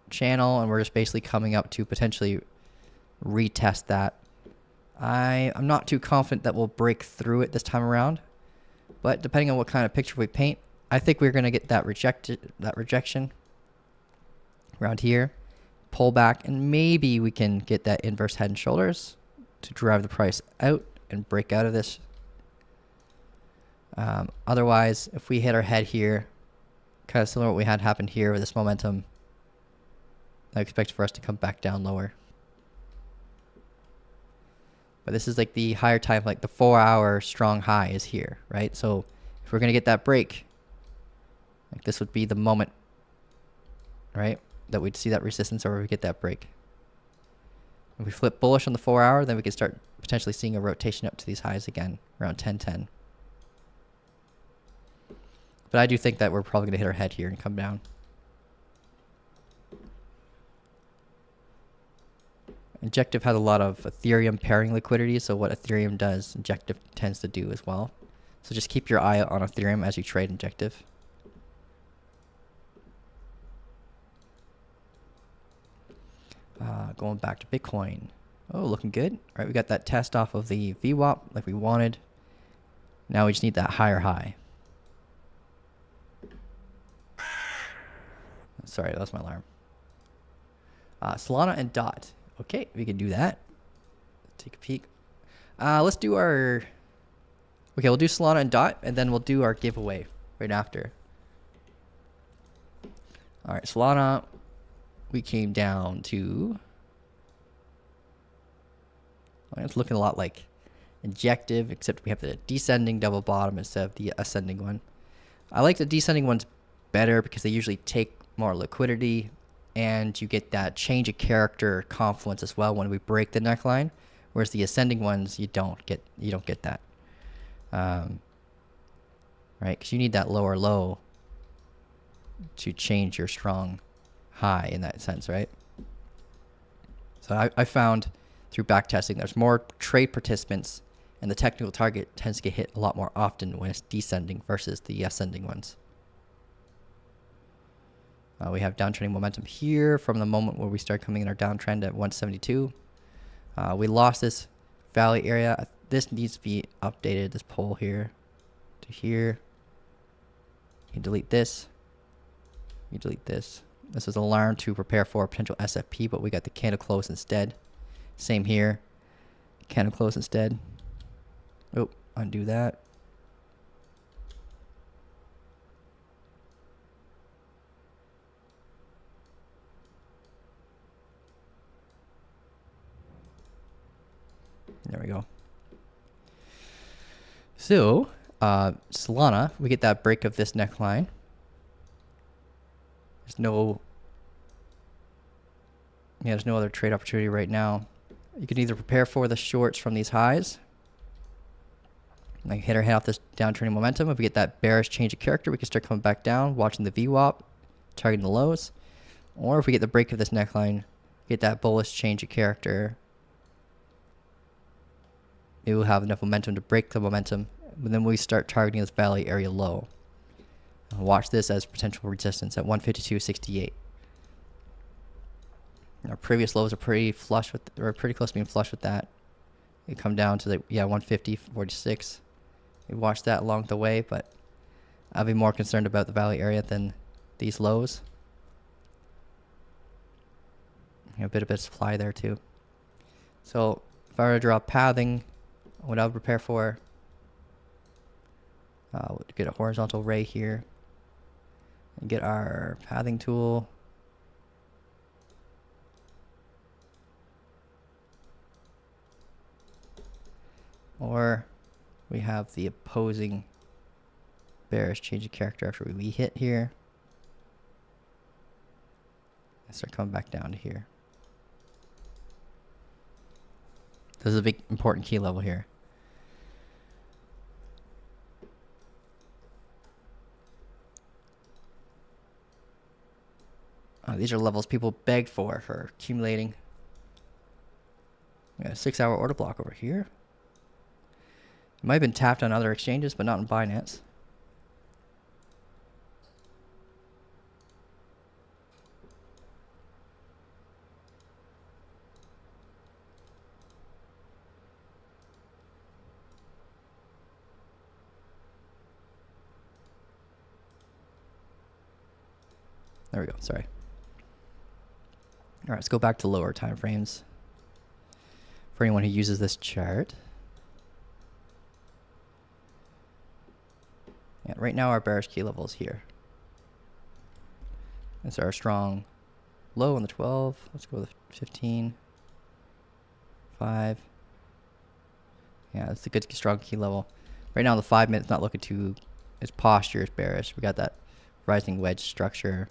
channel, and we're just basically coming up to potentially retest that. I'm not too confident that we'll break through it this time around, but depending on what kind of picture we paint, I think we're going to get that rejection around here, pull back, and maybe we can get that inverse head and shoulders to drive the price out and break out of this. Otherwise, if we hit our head here, kind of similar to what we had happen here with this momentum, I expect for us to come back down lower. But this is like the higher time, like the 4-hour strong high is here, right? So if we're going to get that break, like this would be the moment, right, that we'd see that resistance or we get that break. If we flip bullish on the 4-hour, then we can start potentially seeing a rotation up to these highs again around 1010. But I do think that we're probably going to hit our head here and come down. Injective has a lot of Ethereum pairing liquidity, so what Ethereum does, Injective tends to do as well. So just keep your eye on Ethereum as you trade Injective. Going back to Bitcoin. Oh, looking good. All right, we got that test off of the VWAP like we wanted. Now we just need that higher high. Sorry, that was my alarm. Solana and DOT. Okay, we can do that. Take a peek. Let's do our... Okay, we'll do Solana and DOT, and then we'll do our giveaway right after. All right, Solana, we came down to... Well, it's looking a lot like Injective, except we have the descending double bottom instead of the ascending one. I like the descending ones better because they usually take more liquidity, and you get that change of character confluence as well when we break the neckline, whereas the ascending ones you don't get that, right? Because you need that lower low to change your strong high in that sense, right? So I found through backtesting there's more trade participants, and the technical target tends to get hit a lot more often when it's descending versus the ascending ones. We have downtrending momentum here from the moment where we start coming in our downtrend at 172. We lost this valley area. This needs to be updated, this pole here to here. You can delete this. You delete this. This is an alarm to prepare for a potential SFP, but we got the candle close instead. Same here. Candle close instead. Oh, undo that. There we go. So, Solana, we get that break of this neckline. There's no other trade opportunity right now. You can either prepare for the shorts from these highs, like hit our head off this downtrending momentum. If we get that bearish change of character, we can start coming back down, watching the VWAP, targeting the lows. Or if we get the break of this neckline, get that bullish change of character, it will have enough momentum to break the momentum, but then we start targeting this valley area low. Watch this as potential resistance at 152.68. Our previous lows are pretty flush with, or pretty close to being flush with that. They come down to the 150.46. We watch that along the way, but I'll be more concerned about the valley area than these lows. A bit of supply there too. So if I were to draw pathing, what I would prepare for, get a horizontal ray here. Get our pathing tool. Or we have the opposing bearish change of character after we hit here. And start coming back down to here. This is a big important key level here. These are levels people begged for accumulating. We got a 6-hour order block over here. It might have been tapped on other exchanges, but not in Binance. There we go, sorry. All right, let's go back to lower time frames for anyone who uses this chart. Yeah, right now our bearish key level is here. That's our strong low on the 12. Let's go with 15. 5. Yeah, that's a good strong key level. Right now the 5 minutes not looking too, its posture is bearish. We got that rising wedge structure.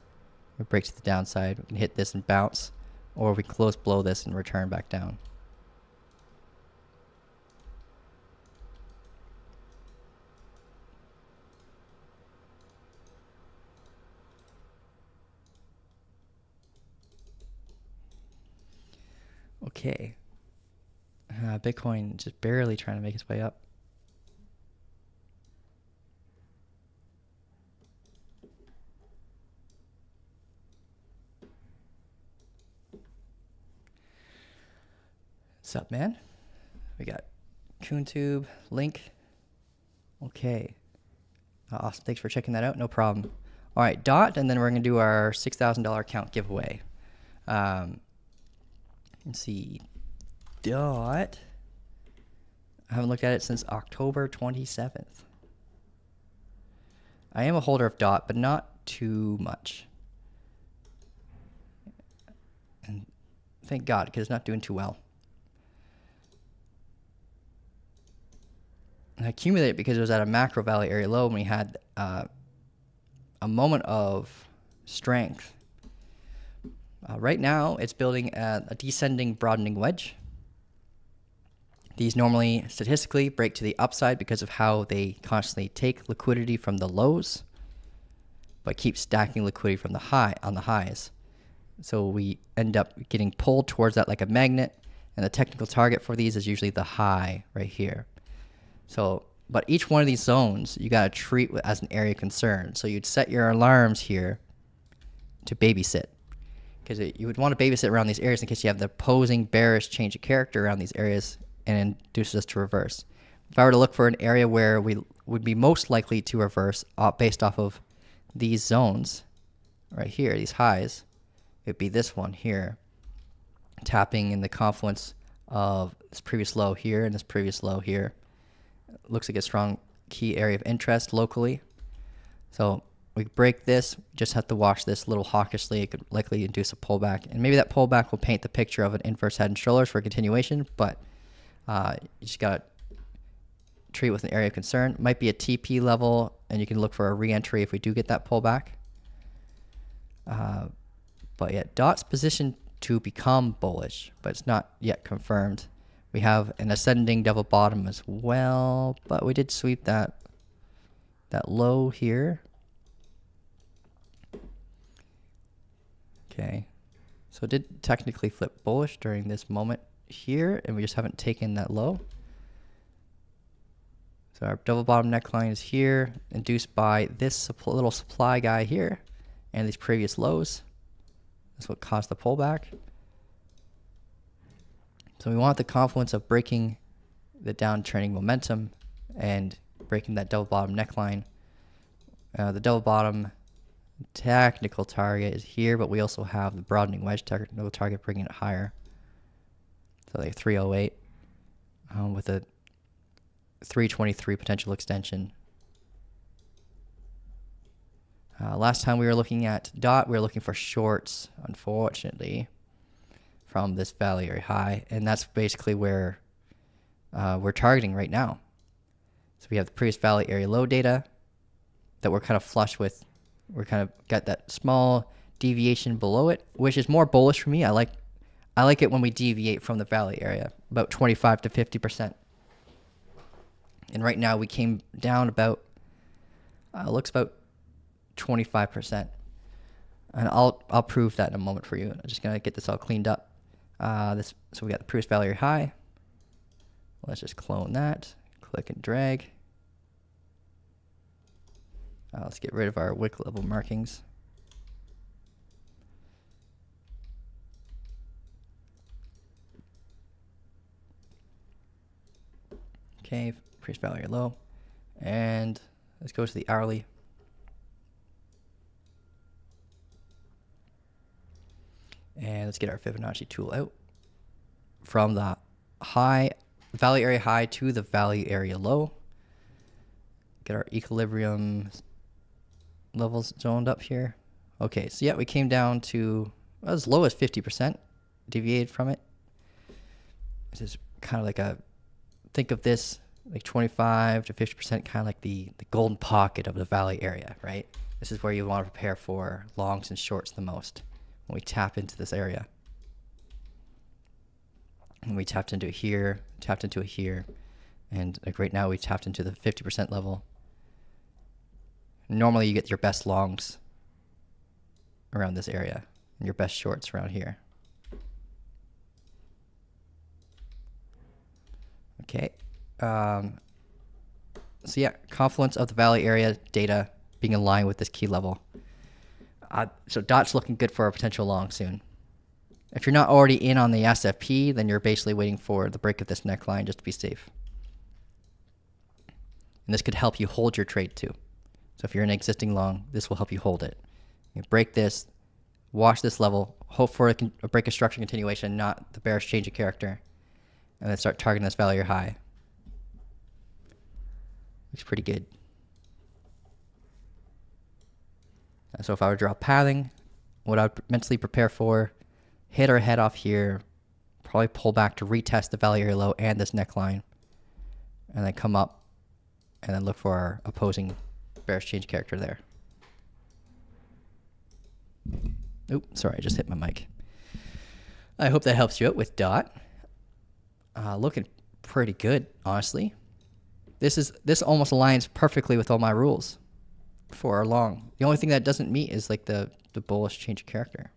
It breaks to the downside. We can hit this and bounce, or we close below this and return back down. Okay. Bitcoin just barely trying to make its way up. What's up, man? We got CoonTube, link. Okay. Awesome. Thanks for checking that out. No problem. All right, DOT, and then we're going to do our $6,000 account giveaway. Let's see. DOT. I haven't looked at it since October 27th. I am a holder of DOT, but not too much. And thank God, because it's not doing too well. And I accumulated because it was at a macro valley area low, and we had a moment of strength. Right now, it's building at a descending broadening wedge. These normally, statistically, break to the upside because of how they constantly take liquidity from the lows, but keep stacking liquidity from the high on the highs. So we end up getting pulled towards that like a magnet, and the technical target for these is usually the high right here. So, but each one of these zones you gotta treat as an area of concern. So you'd set your alarms here to babysit, because you would want to babysit around these areas in case you have the opposing bearish change of character around these areas and induces us to reverse. If I were to look for an area where we would be most likely to reverse based off of these zones right here, these highs, it would be this one here, tapping in the confluence of this previous low here and this previous low here. Looks like a strong key area of interest locally. So we break this, just have to watch this a little hawkishly. It could likely induce a pullback, and maybe that pullback will paint the picture of an inverse head and shoulders for a continuation, but you just gotta treat with an area of concern. Might be a TP level, and you can look for a re-entry if we do get that pullback. But yeah, DOT's position to become bullish, but it's not yet confirmed. We have an ascending double bottom as well, but we did sweep that low here. Okay, so it did technically flip bullish during this moment here, and we just haven't taken that low. So our double bottom neckline is here, induced by this little supply guy here and these previous lows. That's what caused the pullback. So we want the confluence of breaking the downtrending momentum and breaking that double bottom neckline. The double bottom technical target is here, but we also have the broadening wedge technical target bringing it higher. So like 308 with a 323 potential extension. Last time we were looking at DOT, we were looking for shorts, unfortunately, from this valley area high, and that's basically where we're targeting right now. So we have the previous valley area low data that we're kind of flush with. We're kind of got that small deviation below it, which is more bullish for me. I like it when we deviate from the valley area, about 25 to 50%. And right now we came down about, looks about 25%. And I'll prove that in a moment for you. I'm just gonna get this all cleaned up. So we got the previous valley area high. Let's just clone that. Click and drag. Let's get rid of our wick level markings. Okay, previous valley area low. And let's go to the hourly. And let's get our Fibonacci tool out. From the high, valley area high to the valley area low. Get our equilibrium levels zoned up here. Okay, so yeah, we came down to as low as 50%, deviated from it. This is kind of like think of this like 25 to 50%, kind of like the golden pocket of the valley area, right? This is where you want to prepare for longs and shorts the most when we tap into this area. And we tapped into it here, tapped into it here, and like right now we tapped into the 50% level. Normally you get your best longs around this area and your best shorts around here. Okay. So yeah, confluence of the valley area data being in line with this key level. So DOT's looking good for a potential long soon. If you're not already in on the SFP, then you're basically waiting for the break of this neckline just to be safe. And this could help you hold your trade too. So if you're an existing long, this will help you hold it. You break this, watch this level, hope for a break of structure continuation, not the bearish change of character, and then start targeting this valley or high. Looks pretty good. So if I were to draw pathing, what I would mentally prepare for, hit our head off here, probably pull back to retest the valley area low and this neckline, and then come up and then look for our opposing bearish change character there. Oop, sorry, I just hit my mic. I hope that helps you out with DOT. Looking pretty good, honestly. This almost aligns perfectly with all my rules for our long. The only thing that doesn't meet is like the bullish change of character.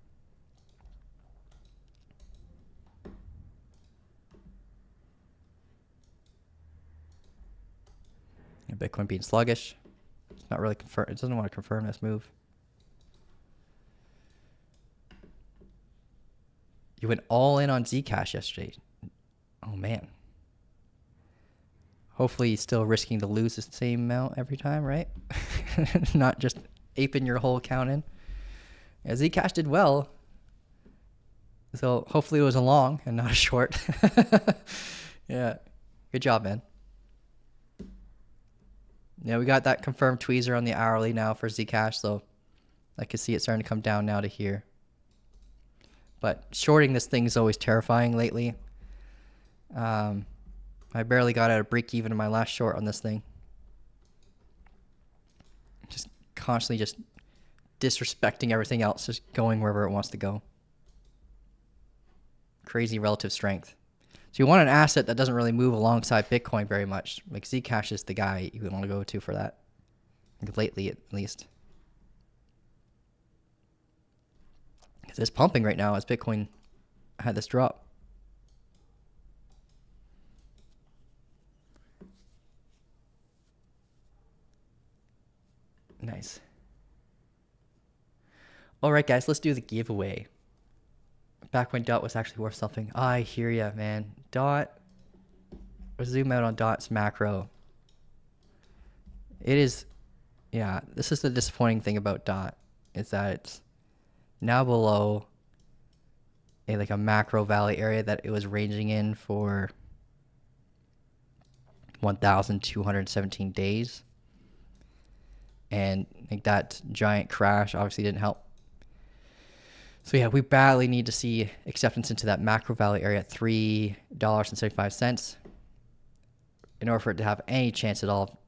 Bitcoin being sluggish. It's not really confirm. It doesn't want to confirm this move. You went all in on Zcash yesterday. Oh man. Hopefully still risking to lose the same amount every time, right? Not just aping your whole account in. Yeah, Zcash did well. So hopefully it was a long and not a short. Yeah. Good job, man. Yeah, we got that confirmed tweezer on the hourly now for Zcash, so I can see it starting to come down now to here. But shorting this thing is always terrifying lately. I barely got out of break even in my last short on this thing. Just constantly just disrespecting everything else, just going wherever it wants to go. Crazy relative strength. So you want an asset that doesn't really move alongside Bitcoin very much. Like Zcash is the guy you want to go to for that. Like lately, at least. Because it's pumping right now as Bitcoin had this drop. Nice. All right, guys, let's do the giveaway. Back when DOT was actually worth something. I hear ya, man. DOT. Let's zoom out on DOT's macro. It is, yeah, this is the disappointing thing about DOT, is that it's now below like a macro valley area that it was ranging in for 1,217 days. And like that giant crash obviously didn't help. So yeah, we badly need to see acceptance into that macro value area at $3.75 in order for it to have any chance at all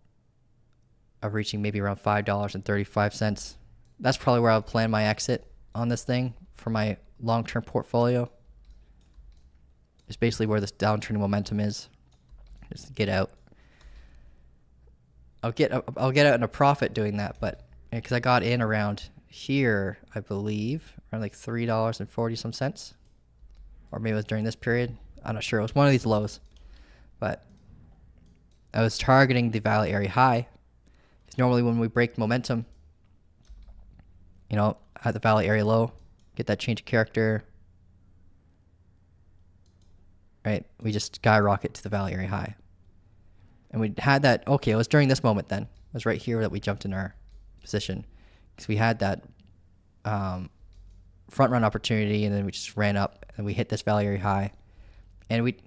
of reaching maybe around $5.35. That's probably where I'll plan my exit on this thing for my long-term portfolio. It's basically where this downturning momentum is. Just get out. I'll get out in a profit doing that, but because I got in around here, I believe, around like $3.40 some cents, or maybe it was during this period. I'm not sure. It was one of these lows, but I was targeting the value area high. Because normally when we break momentum, you know, at the value area low, get that change of character, right? We just skyrocket to the value area high. And we had that, okay, it was during this moment then. It was right here that we jumped in our position. Because we had that front run opportunity, and then we just ran up and we hit this value area high. And we,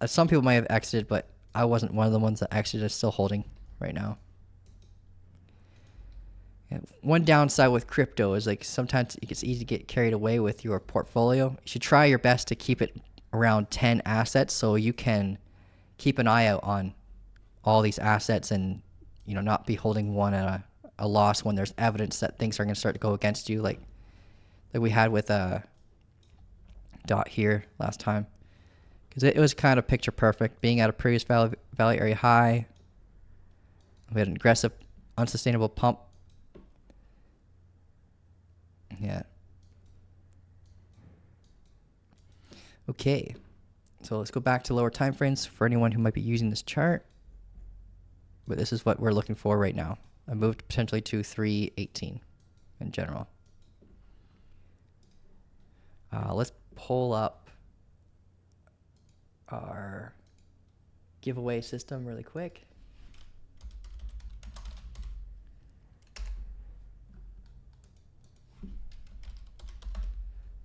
some people might have exited, but I wasn't one of the ones that exited. I'm still holding right now. And one downside with crypto is like sometimes it's easy to get carried away with your portfolio. You should try your best to keep it around 10 assets so you can keep an eye out on all these assets and, you know, not be holding one at a loss when there's evidence that things are going to start to go against you, like we had with Dot here last time. Because it was kind of picture perfect, being at a previous value area high. We had an aggressive, unsustainable pump. Yeah. Okay. So let's go back to lower time frames for anyone who might be using this chart. But this is what we're looking for right now. I moved potentially to 318 in general. Let's pull up our giveaway system really quick.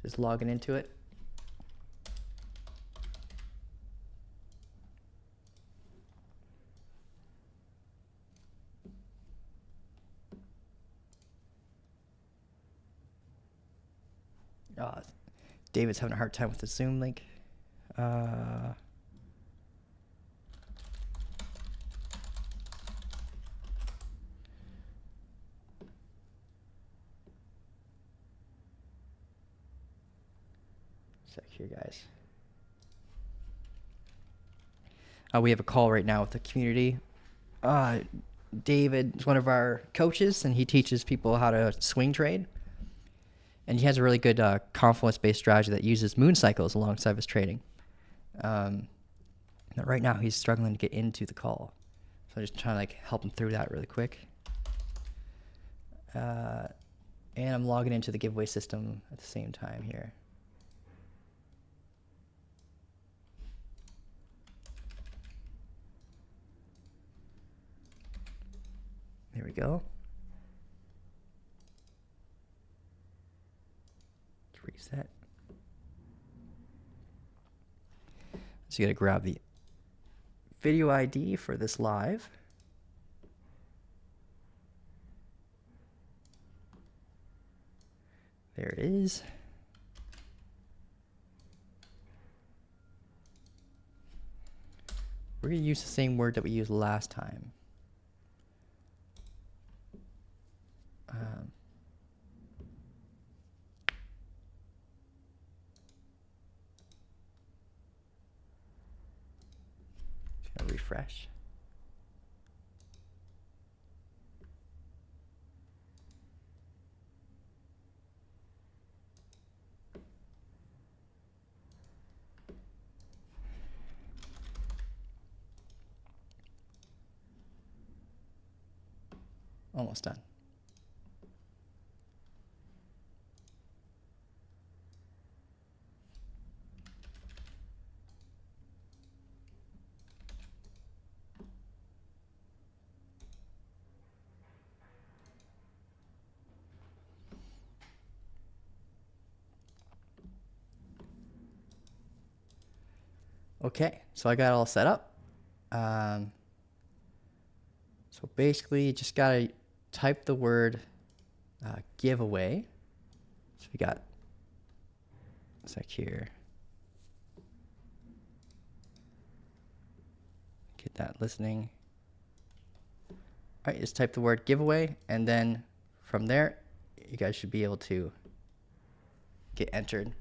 Just logging into it. David's having a hard time with the Zoom link. Sec here, guys. We have a call right now with the community. David is one of our coaches, and he teaches people how to swing trade. And he has a really good confluence-based strategy that uses moon cycles alongside his trading. Right now, he's struggling to get into the call. So I'm just trying to like help him through that really quick. And I'm logging into the giveaway system at the same time here. There we go. Reset. So you gotta grab the video ID for this live. There it is. We're gonna use the same word that we used last time. Refresh. Almost done. Okay, so I got it all set up. So basically, you just gotta type the word giveaway. So we got a sec here. Get that listening. All right, just type the word giveaway, and then from there, you guys should be able to get entered.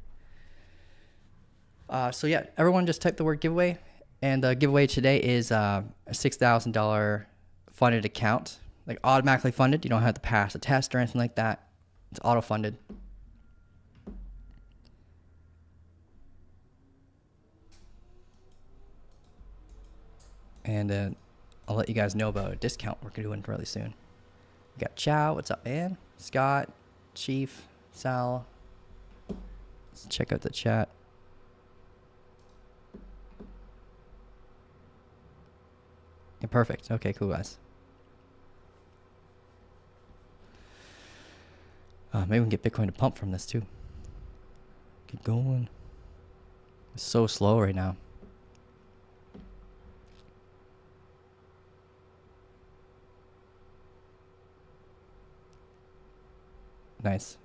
So yeah, everyone just type the word giveaway, and the giveaway today is a $6,000 funded account, like automatically funded. You don't have to pass a test or anything like that. It's auto funded. And I'll let you guys know about a discount we're doing really soon. We got Chow, what's up, man? Scott, Chief, Sal. Let's check out the chat. Yeah, perfect. Okay, cool, guys. Maybe we can get Bitcoin to pump from this too. Keep going. It's so slow right now. Nice.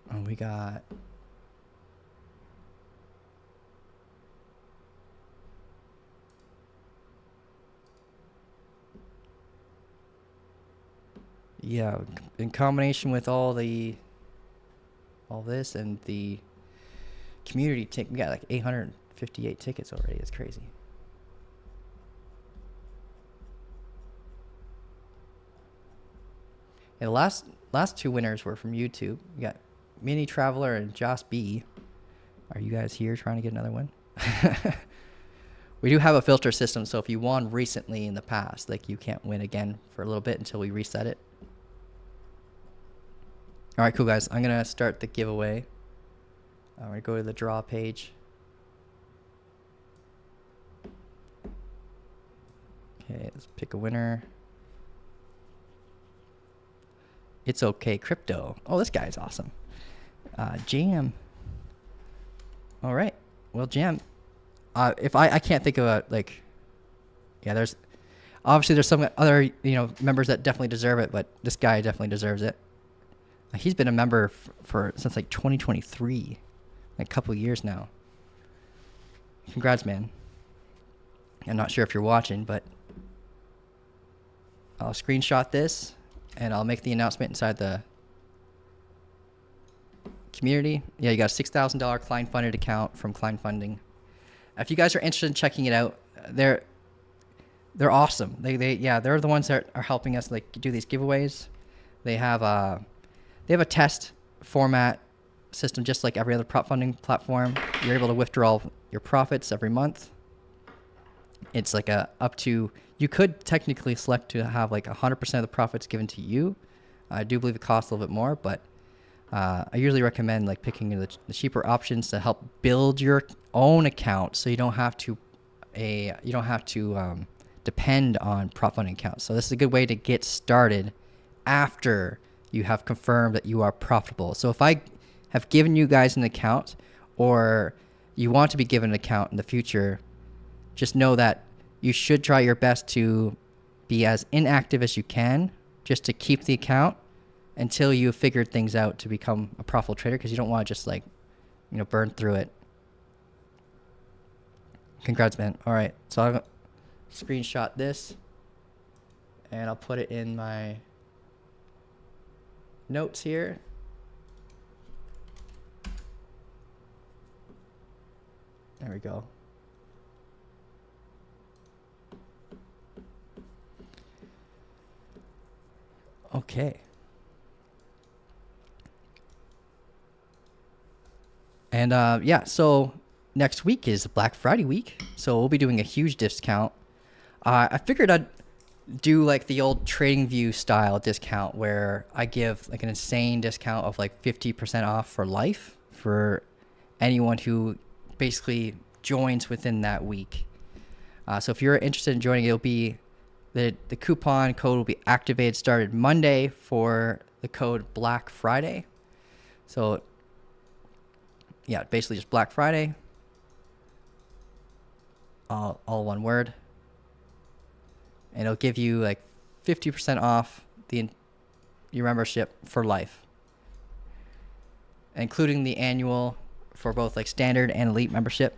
And we got yeah, in combination with all this and the community tick, we got like 858 tickets already. It's crazy. And the last two winners were from YouTube. We got Mini Traveler and Joss B. Are you guys here trying to get another win? We do have a filter system, so if you won recently in the past, like you can't win again for a little bit until we reset it. All right, cool, guys. I'm going to start the giveaway. I'm going to go to the draw page. Okay, let's pick a winner. It's okay, crypto. Oh, this guy's awesome. Jam. All right. Well, Jam. If I can't think of like, yeah, there's some other members that definitely deserve it, but this guy definitely deserves it. He's been a member since like 2023, like a couple of years now. Congrats, man. I'm not sure if you're watching, but I'll screenshot this and I'll make the announcement inside the community. Yeah, you got a $6,000 Klein funded account from Klein Funding. If you guys are interested in checking it out, they're awesome. They're the ones that are helping us like do these giveaways. They have a test format system just like every other prop funding platform. You're able to withdraw your profits every month. It's like you could technically select to have like 100% of the profits given to you. I do believe it costs a little bit more, but I usually recommend like picking the cheaper options to help build your own account, so you don't have to depend on prop funding accounts. So this is a good way to get started after you have confirmed that you are profitable. So if I have given you guys an account, or you want to be given an account in the future, just know that you should try your best to be as inactive as you can just to keep the account until you have figured things out to become a profitable trader, because you don't want to just burn through it. Congrats, man. All right, so I'll screenshot this and I'll put it in my notes here. There we go. Okay. And so next week is Black Friday week, so we'll be doing a huge discount. I figured I'd do like the old TradingView style discount where I give like an insane discount of like 50% off for life for anyone who basically joins within that week. So if you're interested in joining, it'll be the coupon code will be activated started Monday for the code Black Friday. So yeah, basically just Black Friday, all one word. and it'll give you like 50% off your membership for life, including the annual for both like standard and elite membership.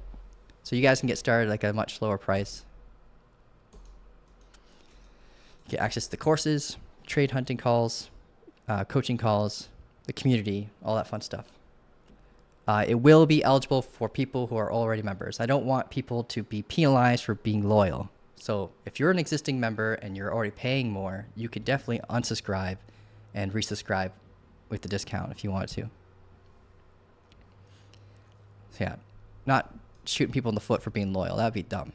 So you guys can get started like a much lower price. Get access to the courses, trade hunting calls, coaching calls, the community, all that fun stuff. It will be eligible for people who are already members. I don't want people to be penalized for being loyal. So if you're an existing member and you're already paying more, you could definitely unsubscribe and resubscribe with the discount if you wanted to. So yeah, not shooting people in the foot for being loyal. That would be dumb.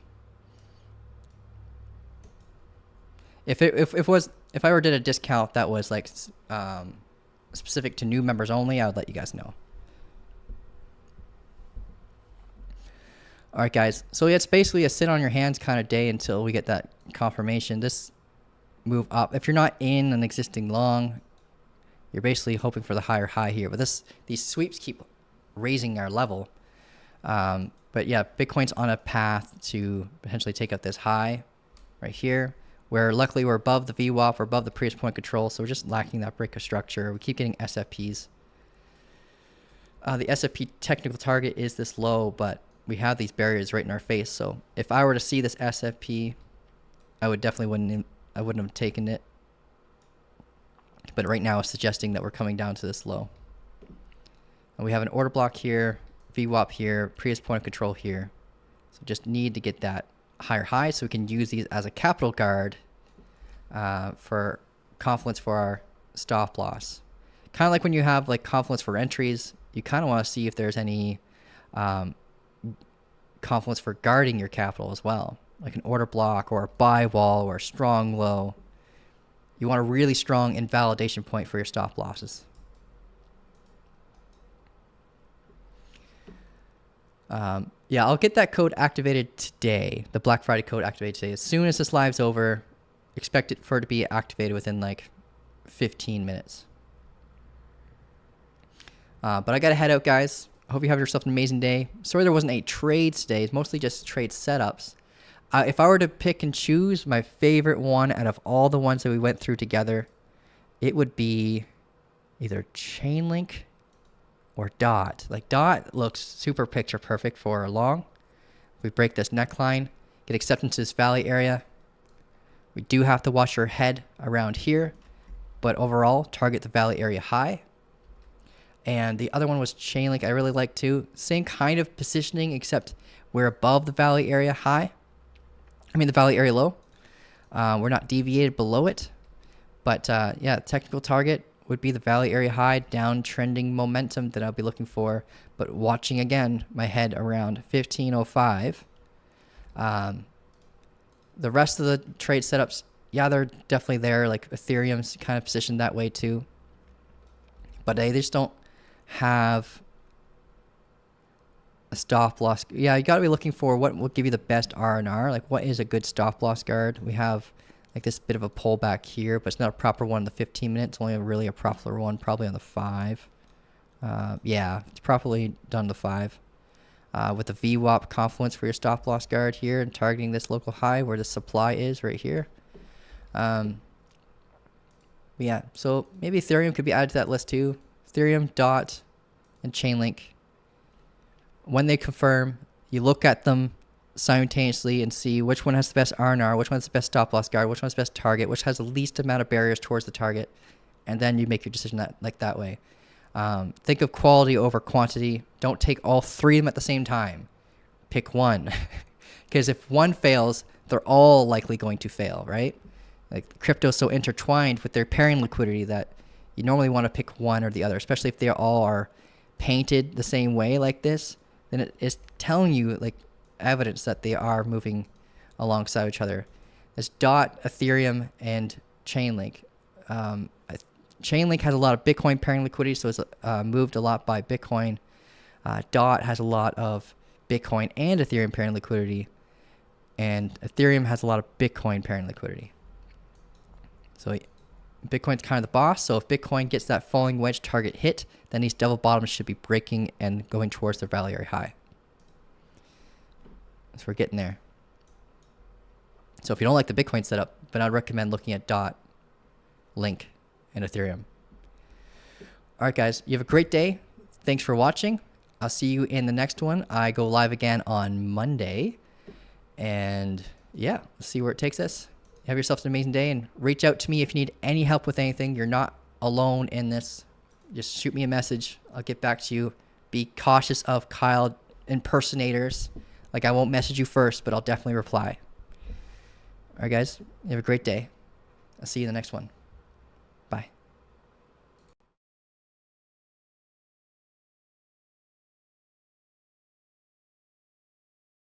If I were did a discount that was like specific to new members only, I would let you guys know. All right, guys. So yeah, it's basically a sit on your hands kind of day until we get that confirmation. This move up. If you're not in an existing long, you're basically hoping for the higher high here. But these sweeps keep raising our level. But yeah, Bitcoin's on a path to potentially take out this high right here, where luckily we're above the VWAP, we're above the previous point control, so we're just lacking that break of structure. We keep getting SFPs. The SFP technical target is this low, but we have these barriers right in our face. So if I were to see this SFP, I wouldn't have taken it. But right now it's suggesting that we're coming down to this low. And we have an order block here, VWAP here, previous point of control here. So just need to get that higher high so we can use these as a capital guard for confluence for our stop loss. Kind of like when you have like confluence for entries, you kind of want to see if there's any confluence for guarding your capital as well, like an order block or a buy wall or a strong low. You want a really strong invalidation point for your stop losses. Yeah, I'll get that code activated today, the Black Friday code activated today. As soon as this live's over, expect it for it to be activated within like 15 minutes. But I got to head out, guys. I hope you have yourself an amazing day. Sorry there wasn't any trades today. It's mostly just trade setups. If I were to pick and choose my favorite one out of all the ones that we went through together, it would be either Chainlink or DOT. Like DOT looks super picture perfect for a long. We break this neckline, get acceptance to this valley area. We do have to watch our head around here, but overall target the valley area high. And the other one was Chainlink. I really like too. Same kind of positioning, except we're above the valley area high. The valley area low. We're not deviated below it. But yeah, technical target would be the valley area high, downtrending momentum that I'll be looking for. But watching again, my head around 1505. The rest of the trade setups, yeah, they're definitely there. Like Ethereum's kind of positioned that way too. But they just don't have a stop loss. Yeah, you got to be looking for what will give you the best R&R. Like what is a good stop loss guard? We have like this bit of a pullback here, but it's not a proper one in the 15 minutes. It's only really a proper one probably on the 5. Yeah, it's properly done the 5. With the VWAP confluence for your stop loss guard here and targeting this local high where the supply is right here. Yeah, so maybe Ethereum could be added to that list too. Ethereum, DOT, and Chainlink. When they confirm, you look at them simultaneously and see which one has the best R&R, which one has the best stop loss guard, which one has the best target, which has the least amount of barriers towards the target, and then you make your decision that way. Think of quality over quantity. Don't take all 3 of them at the same time. Pick one. Because if one fails, they're all likely going to fail, right? Like crypto's so intertwined with their pairing liquidity that you normally want to pick one or the other, especially if they all are painted the same way like this. Then it is telling you like evidence that they are moving alongside each other. There's DOT, Ethereum, and Chainlink. Chainlink has a lot of Bitcoin pairing liquidity, so it's moved a lot by Bitcoin. DOT has a lot of Bitcoin and Ethereum pairing liquidity, and Ethereum has a lot of Bitcoin pairing liquidity. So Bitcoin's kind of the boss, so if Bitcoin gets that falling wedge target hit, then these double bottoms should be breaking and going towards their valley area high. So we're getting there. So if you don't like the Bitcoin setup, then I'd recommend looking at DOT, Link, and Ethereum. All right, guys, you have a great day. Thanks for watching. I'll see you in the next one. I go live again on Monday. And yeah, see where it takes us. Have yourself an amazing day, and reach out to me if you need any help with anything. You're not alone in this. Just shoot me a message. I'll get back to you. Be cautious of Kyle impersonators. Like, I won't message you first, but I'll definitely reply. All right, guys, you have a great day. I'll see you in the next one.